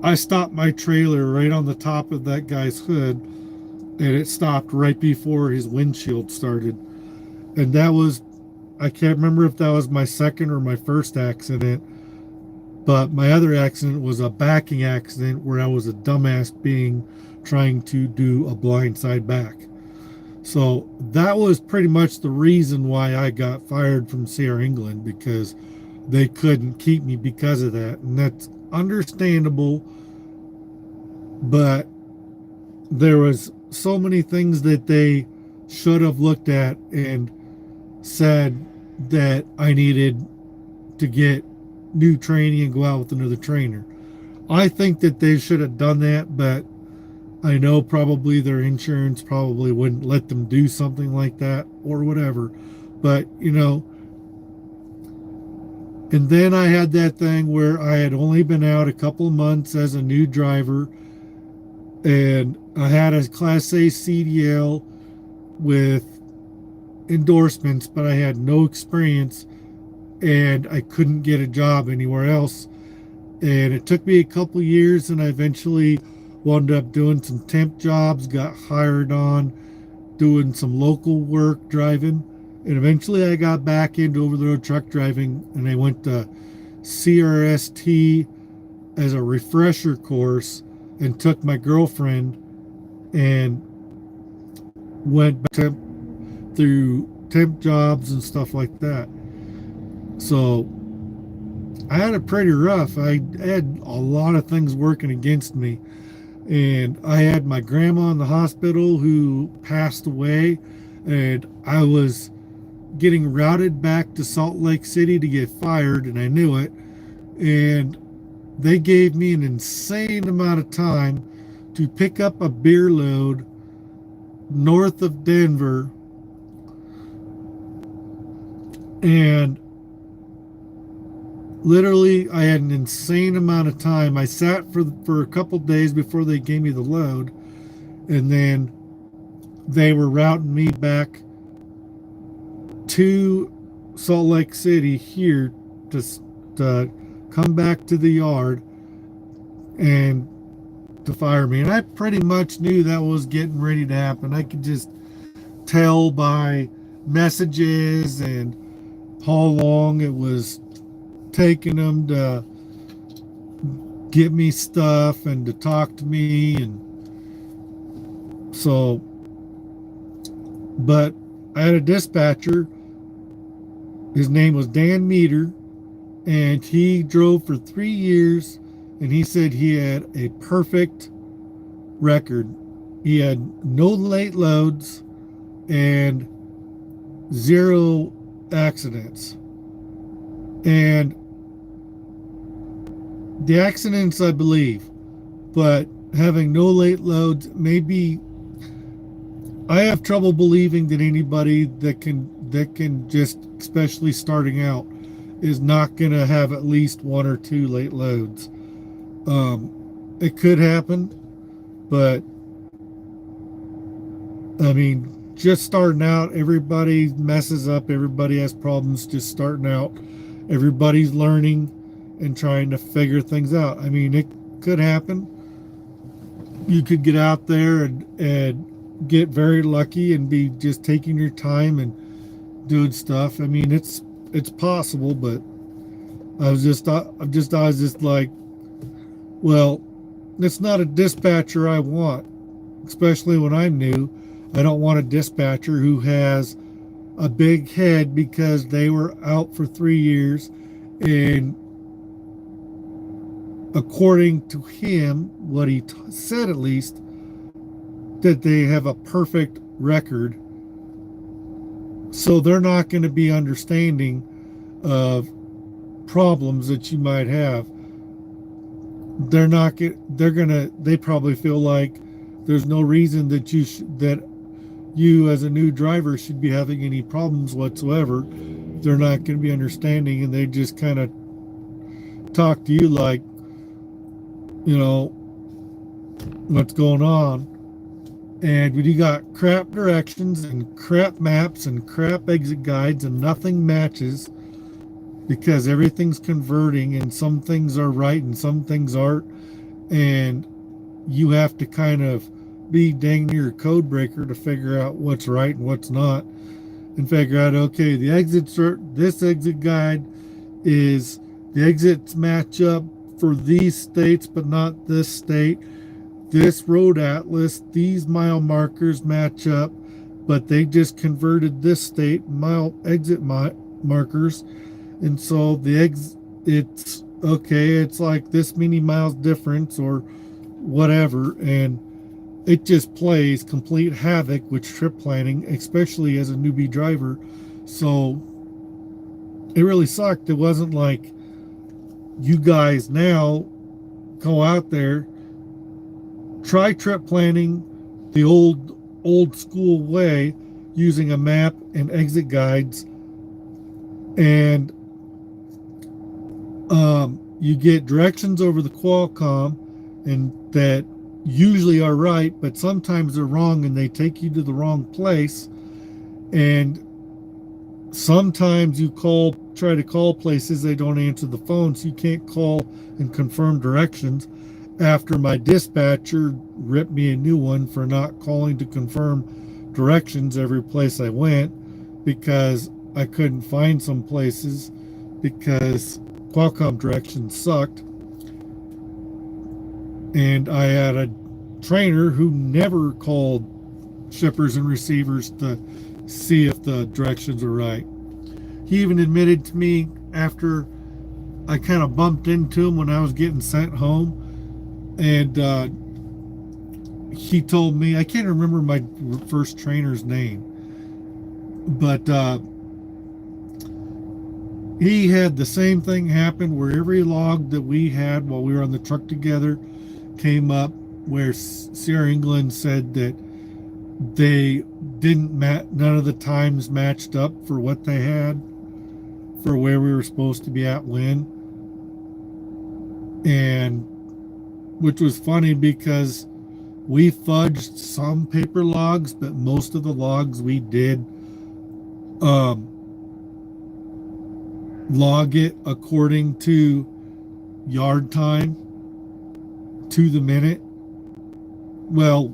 I stopped my trailer right on the top of that guy's hood, and it stopped right before his windshield started. And that was, I can't remember if that was my second or my first accident, but my other accident was a backing accident where I was a dumbass trying to do a blindside back. So that was pretty much the reason why I got fired from Sierra England, because they couldn't keep me because of that. And that's understandable, but there was so many things that they should have looked at and said that I needed to get new training and go out with another trainer. I think that they should have done that, but I know probably their insurance probably wouldn't let them do something like that or whatever. But, and then I had that thing where I had only been out a couple of months as a new driver, and I had a Class A CDL with endorsements, but I had no experience, and I couldn't get a job anywhere else. And it took me a couple of years, and I eventually wound up doing some temp jobs, got hired on doing some local work driving, and eventually I got back into over-the-road truck driving, and I went to CRST as a refresher course and took my girlfriend and went back through temp jobs and stuff like that. So I had it pretty rough. I had a lot of things working against me, and I had my grandma in the hospital who passed away, and I was getting routed back to Salt Lake City to get fired, and I knew it. And they gave me an insane amount of time to pick up a beer load north of Denver, and literally I had an insane amount of time. I sat for a couple days before they gave me the load, and then they were routing me back to Salt Lake City here to come back to the yard and to fire me. And I pretty much knew that was getting ready to happen. I could just tell by messages and how long it was taking them to get me stuff and to talk to me. And so, but I had a dispatcher. His name was Dan Meter, and he drove for 3 years, and he said he had a perfect record. He had no late loads and 0 accidents. And the accidents, I believe, but having no late loads, maybe I have trouble believing that anybody that can just, especially starting out, is not going to have at least 1 or 2 late loads. It could happen, but I mean, just starting out, everybody messes up. Everybody has problems just starting out. Everybody's learning and trying to figure things out. I mean, it could happen. You could get out there and get very lucky and be just taking your time and doing stuff. I mean, it's possible, but I was just like, well, it's not a dispatcher I want, especially when I'm new. I don't want a dispatcher who has a big head because they were out for 3 years, and according to him, what he said at least, that they have a perfect record. So they're not going to be understanding of problems that you might have. They probably feel like there's no reason that you as a new driver should be having any problems whatsoever. They're not going to be understanding, and they just kind of talk to you like, what's going on. And when you got crap directions and crap maps and crap exit guides and nothing matches because everything's converting and some things are right and some things aren't, and you have to kind of be dang near a code breaker to figure out what's right and what's not, and figure out, okay, this exit guide is, the exits match up for these states but not this state. This road atlas, these mile markers match up, but they just converted this state mile exit markers, and so it's okay, it's like this many miles difference or whatever, and it just plays complete havoc with trip planning, especially as a newbie driver. So it really sucked. It wasn't like you guys now go out there, try trip planning the old school way, using a map and exit guides, and you get directions over the Qualcomm, and that usually are right, but sometimes they're wrong and they take you to the wrong place. And sometimes you try to call places, they don't answer the phone, so you can't call and confirm directions. After my dispatcher ripped me a new one for not calling to confirm directions every place I went, because I couldn't find some places because Qualcomm directions sucked. And I had a trainer who never called shippers and receivers to see if the directions are right. He even admitted to me after I kind of bumped into him when I was getting sent home, and he told me, I can't remember my first trainer's name, but he had the same thing happen where every log that we had while we were on the truck together came up where Sierra England said that they didn't none of the times matched up for what they had for where we were supposed to be at when. And which was funny because we fudged some paper logs, but most of the logs we did log it according to yard time to the minute. Well,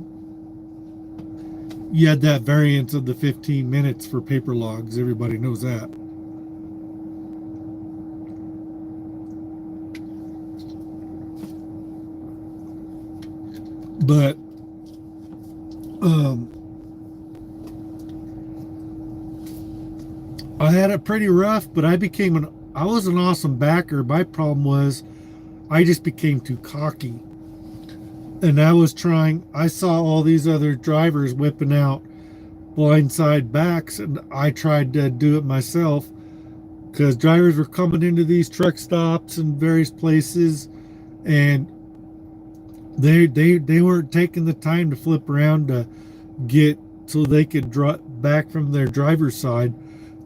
you had that variance of the 15 minutes for paper logs. Everybody knows that. But I had it pretty rough, but I was an awesome backer. My problem was I just became too cocky. And I saw all these other drivers whipping out blindside backs, and I tried to do it myself because drivers were coming into these truck stops and various places, and they weren't taking the time to flip around to get so they could drop back from their driver's side.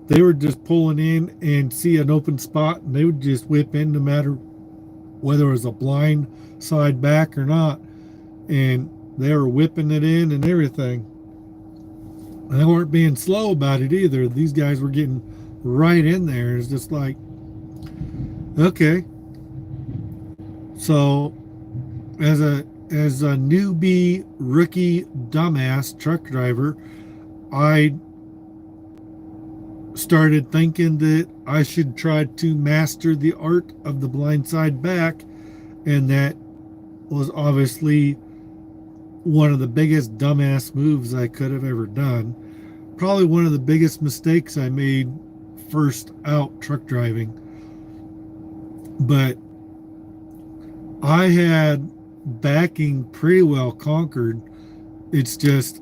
They were just pulling in and see an open spot, and they would just whip in no matter whether it was a blind side back or not. And they were whipping it in and everything. And they weren't being slow about it either. These guys were getting right in there. It's just like, okay. So as a newbie, rookie, dumbass truck driver, I started thinking that I should try to master the art of the blindside back, and that was obviously one of the biggest dumbass moves I could have ever done. Probably one of the biggest mistakes I made first out truck driving. But I had backing pretty well conquered. It's just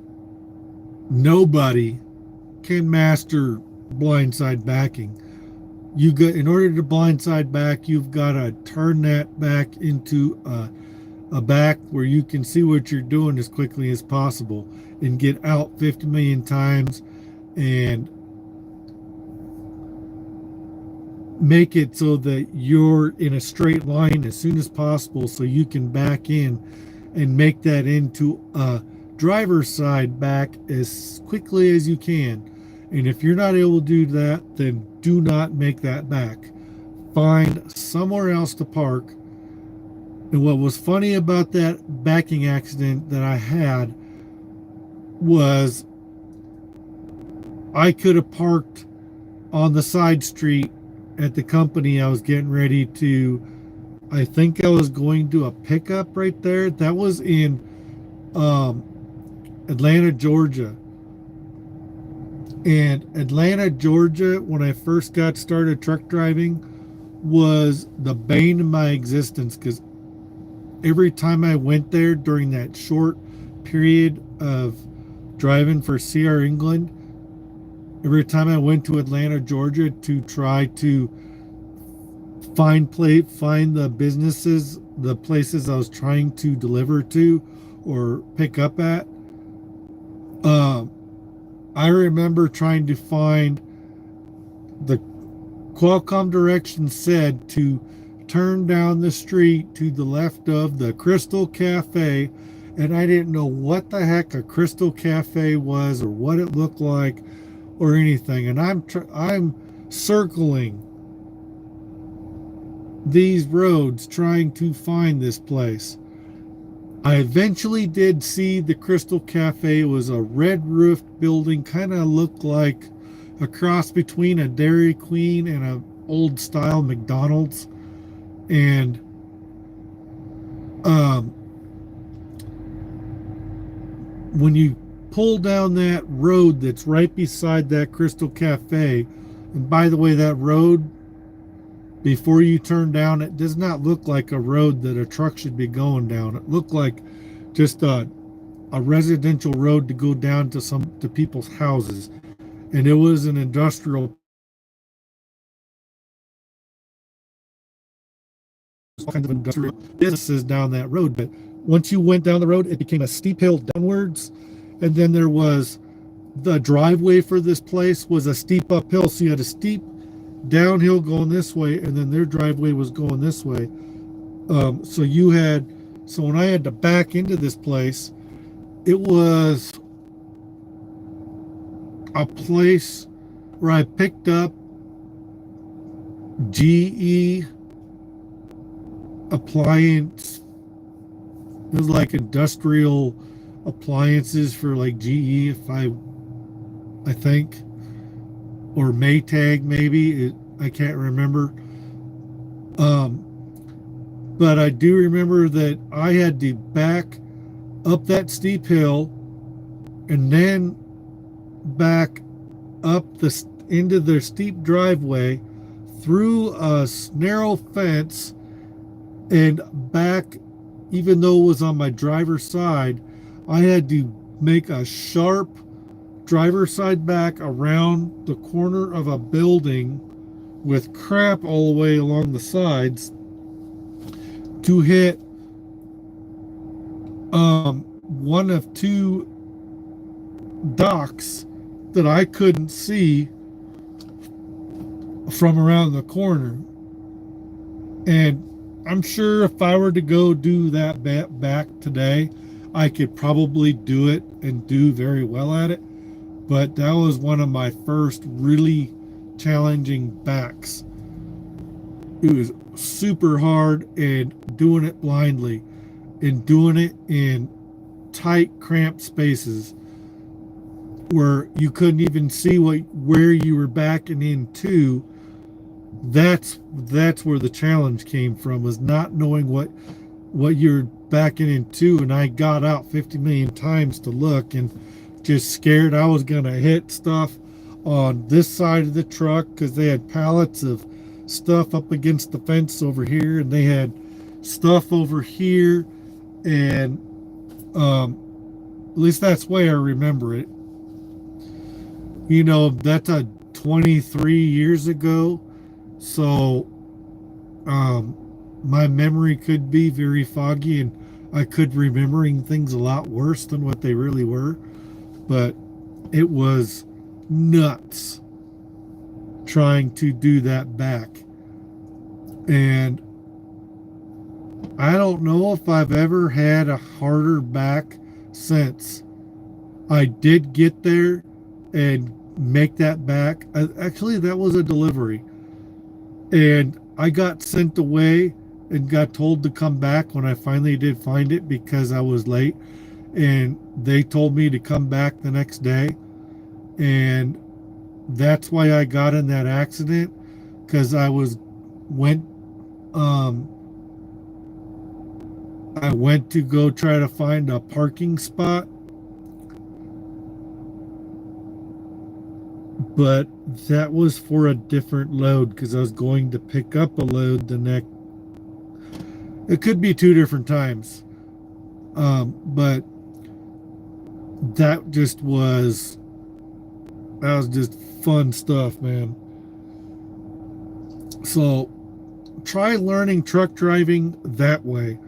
nobody can master blindside backing. In order to blindside back, you've got to turn that back into a back where you can see what you're doing as quickly as possible and get out 50 million times and make it so that you're in a straight line as soon as possible so you can back in and make that into a driver's side back as quickly as you can. And if you're not able to do that, then do not make that back. Find somewhere else to park. And what was funny about that backing accident that I had was I could have parked on the side street at the company I was getting ready to. I think I was going to a pickup right there. That was in Atlanta, Georgia. And Atlanta, Georgia, when I first got started truck driving, was the bane of my existence because every time I went there during that short period of driving for CR England, every time I went to Atlanta, Georgia to try to find the businesses, the places I was trying to deliver to or pick up at, I remember trying to find the Qualcomm directions said to turn down the street to the left of the Crystal Cafe, and I didn't know what the heck a Crystal Cafe was or what it looked like or anything. And I'm circling these roads trying to find this place. I eventually did see the Crystal Cafe. It was a red roofed building, kind of looked like a cross between a Dairy Queen and an old style McDonald's. And when you pull down that road that's right beside that Crystal Cafe, and by the way, that road, before you turn down, it does not look like a road that a truck should be going down. It looked like just a a residential road to go down to people's houses, and it was an industrial, all kinds of industrial businesses down that road. But once you went down the road, it became a steep hill downwards, and then there was the driveway for this place was a steep uphill, so you had a steep downhill going this way, and then their driveway was going this way. So when I had to back into this place, it was a place where I picked up GE appliance. It was like industrial appliances for like GE, I think, or Maytag maybe. I can't remember. But I do remember that I had to back up that steep hill and then back up into their steep driveway through a narrow fence and back. Even though it was on my driver's side, I had to make a sharp driver's side back around the corner of a building with crap all the way along the sides to hit one of two docks that I couldn't see from around the corner. And I'm sure if I were to go do that back today, I could probably do it and do very well at it. But that was one of my first really challenging backs. It was super hard, and doing it blindly and doing it in tight, cramped spaces where you couldn't even see where you were backing into. That's where the challenge came from, was not knowing what you're backing into. And I got out 50 million times to look, and just scared I was gonna hit stuff on this side of the truck, because they had pallets of stuff up against the fence over here, and they had stuff over here, and at least that's the way I remember it. You know, that's a 23 years ago, so my memory could be very foggy, and I could remembering things a lot worse than what they really were. But it was nuts trying to do that back. And I don't know if I've ever had a harder back since. I did get there and make that back. Actually, that was a delivery. And I got sent away and got told to come back when I finally did find it, because I was late. And they told me to come back the next day. And that's why I got in that accident, because I went to go try to find a parking spot, but that was for a different load, because I was going to pick up a load the next. It could be two different times, but that was just fun stuff, man. So try learning truck driving that way,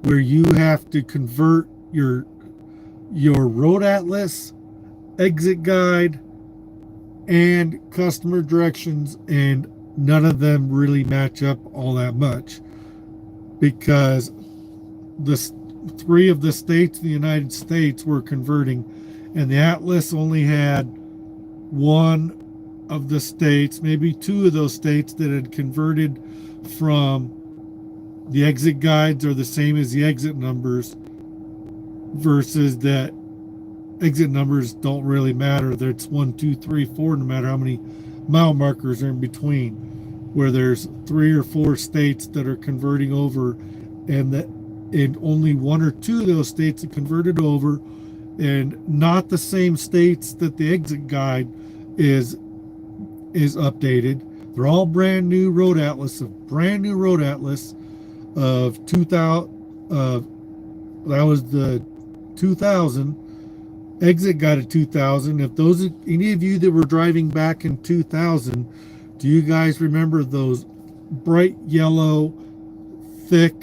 where you have to convert your road atlas, exit guide, and customer directions, and none of them really match up all that much, because the three of the states in the United States were converting, and the atlas only had one of the states, maybe two of those states, that had converted from the exit guides are the same as the exit numbers, versus that exit numbers don't really matter. It's 1, 2, 3, 4, no matter how many mile markers are in between, where there's 3 or 4 states that are converting over, and only 1 or 2 of those states have converted over, and not the same states that the exit guide is updated. They're all brand new road atlas of 2000. That was the 2000. Exit got a 2000. If those any of you that were driving back in 2000, do you guys remember those bright yellow, thick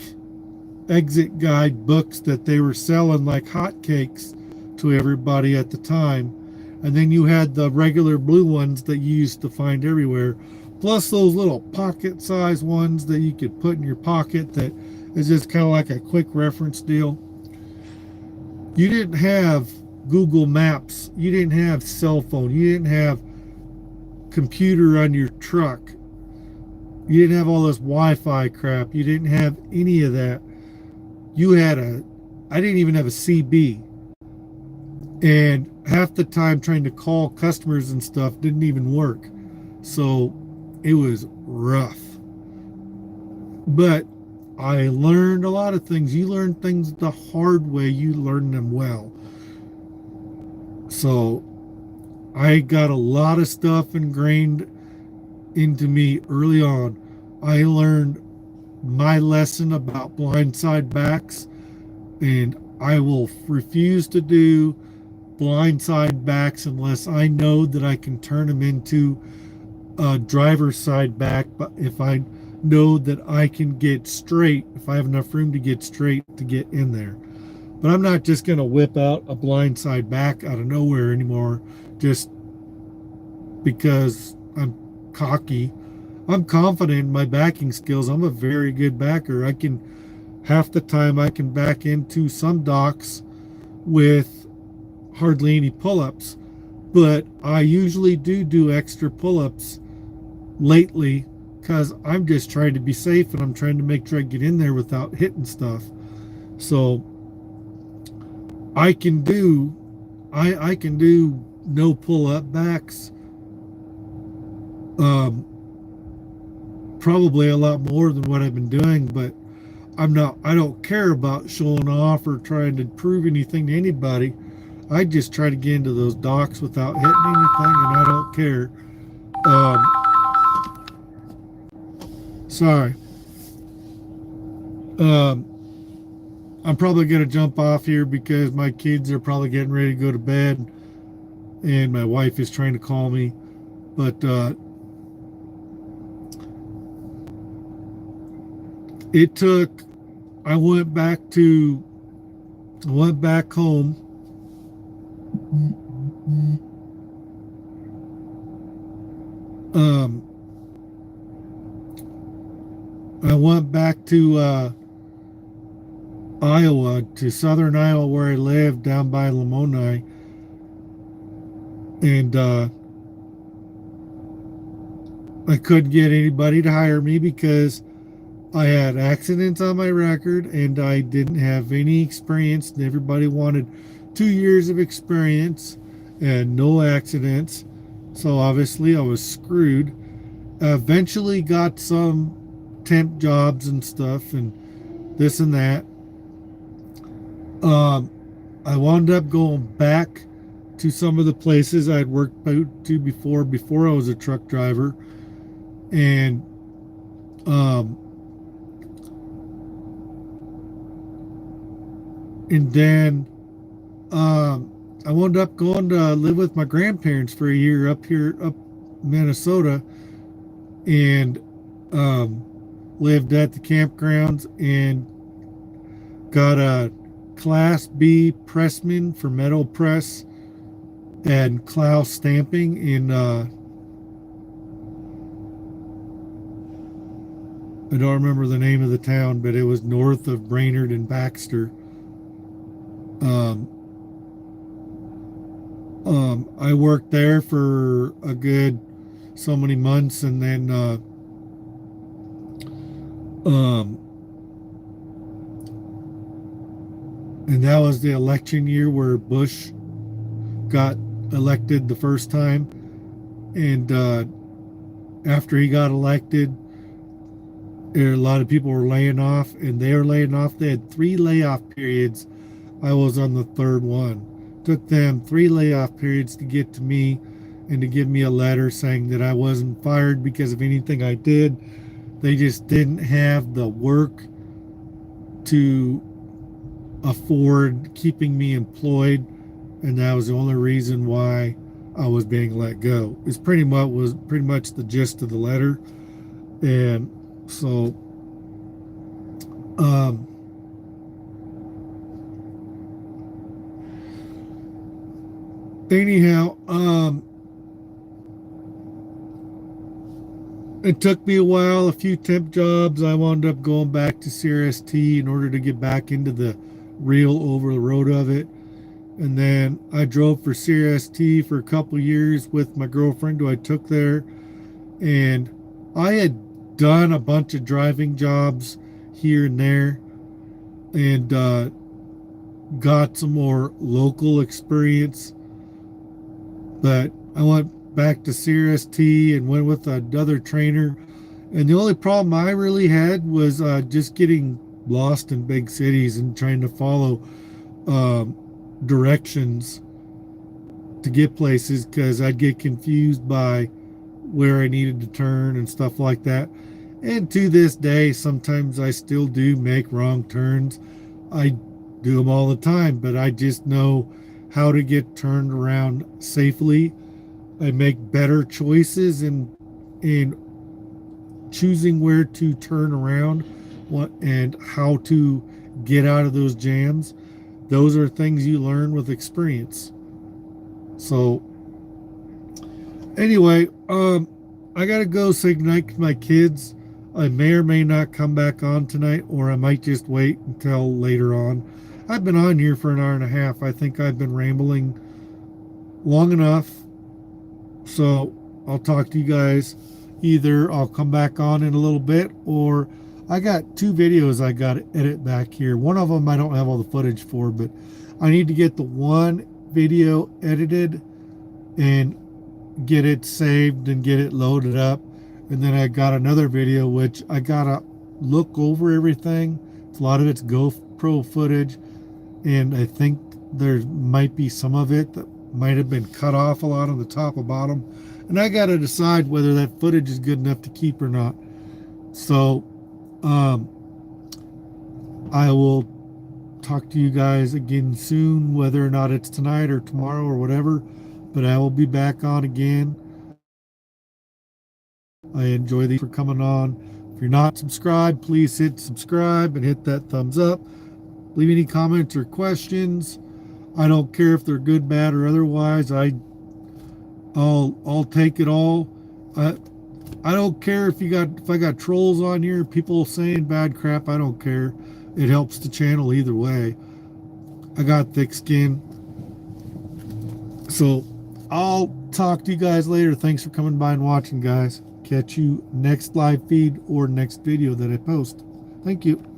exit guide books that they were selling like hotcakes to everybody at the time? And then you had the regular blue ones that you used to find everywhere, plus those little pocket size ones that you could put in your pocket that is just kind of like a quick reference deal. You didn't have Google Maps, you didn't have cell phone, you didn't have computer on your truck, you didn't have all this Wi-Fi crap, you didn't have any of that. You had I didn't even have a CB, and half the time trying to call customers and stuff didn't even work, so it was rough. But I learned a lot of things. You learn things the hard way, you learn them well. So I got a lot of stuff ingrained into me early on. I learned my lesson about blindside backs, and I will refuse to do blindside backs unless I know that I can turn them into a driver's side back. But if I know that I can get straight, if I have enough room to get straight to get in there. But I'm not just going to whip out a blindside back out of nowhere anymore just because I'm cocky. I'm confident in my backing skills. I'm a very good backer. Half the time I can back into some docks with hardly any pull-ups, but I usually do extra pull-ups lately because I'm just trying to be safe and I'm trying to make sure I get in there without hitting stuff. So I can do no pull-up backs, probably a lot more than what I've been doing, but I don't care about showing off or trying to prove anything to anybody. I just try to get into those docks without hitting anything, and I don't care. Sorry. I'm probably going to jump off here because my kids are probably getting ready to go to bed, and my wife is trying to call me. But I went back home. I went back to Iowa, to southern Iowa where I lived down by Lamoni, and I couldn't get anybody to hire me because I had accidents on my record and I didn't have any experience, and everybody wanted 2 years of experience and no accidents. So obviously I was screwed. Eventually got some temp jobs and stuff and this and that. I wound up going back to some of the places I'd worked out to before I was a truck driver, and then I wound up going to live with my grandparents for a year up Minnesota, and lived at the campgrounds and got a Class B pressman for metal press and Klaus stamping in I don't remember the name of the town, but it was north of Brainerd and Baxter. I worked there for a good so many months, and then and that was the election year where Bush got elected the first time. And after he got elected, a lot of people were laying off, and they were laying off. They had 3 layoff periods. I was on the 3rd one. Took them 3 layoff periods to get to me and to give me a letter saying that I wasn't fired because of anything I did. They just didn't have the work to afford keeping me employed, and that was the only reason why I was being let go. It's pretty much the gist of the letter. And so anyhow, it took me a while, a few temp jobs. I wound up going back to CRST in order to get back into the real over the road of it. And then I drove for CRST for a couple years with my girlfriend who I took there. And I had done a bunch of driving jobs here and there, and got some more local experience. But I went back to CRST and went with another trainer. And the only problem I really had was just getting lost in big cities and trying to follow directions to get places, because I'd get confused by where I needed to turn and stuff like that. And to this day, sometimes I still do make wrong turns. I do them all the time, but I just know how to get turned around safely. I make better choices in choosing where to turn around, and how to get out of those jams. Those are things you learn with experience. So anyway, I gotta go say goodnight to my kids. I may or may not come back on tonight, or I might just wait until later on. I've been on here for an hour and a half. I think I've been rambling long enough. So I'll talk to you guys. Either I'll come back on in a little bit, or I got 2 videos I got to edit back here. One of them I don't have all the footage for, but I need to get the one video edited and get it saved and get it loaded up. And then I got another video which I gotta look over everything. A lot of it's GoPro footage, and I think there might be some of it that might have been cut off a lot on the top and bottom, and I gotta decide whether that footage is good enough to keep or not. So I will talk to you guys again soon, whether or not it's tonight or tomorrow or whatever, but I will be back on again. I enjoy these for coming on. If you're not subscribed, please hit subscribe and hit that thumbs up. Leave any comments or questions. I don't care if they're good, bad, or otherwise. I'll take it all. I don't care if I got trolls on here, people saying bad crap. I don't care. It helps the channel either way. I got thick skin. So I'll talk to you guys later. Thanks for coming by and watching, guys. Catch you next live feed or next video that I post. Thank you.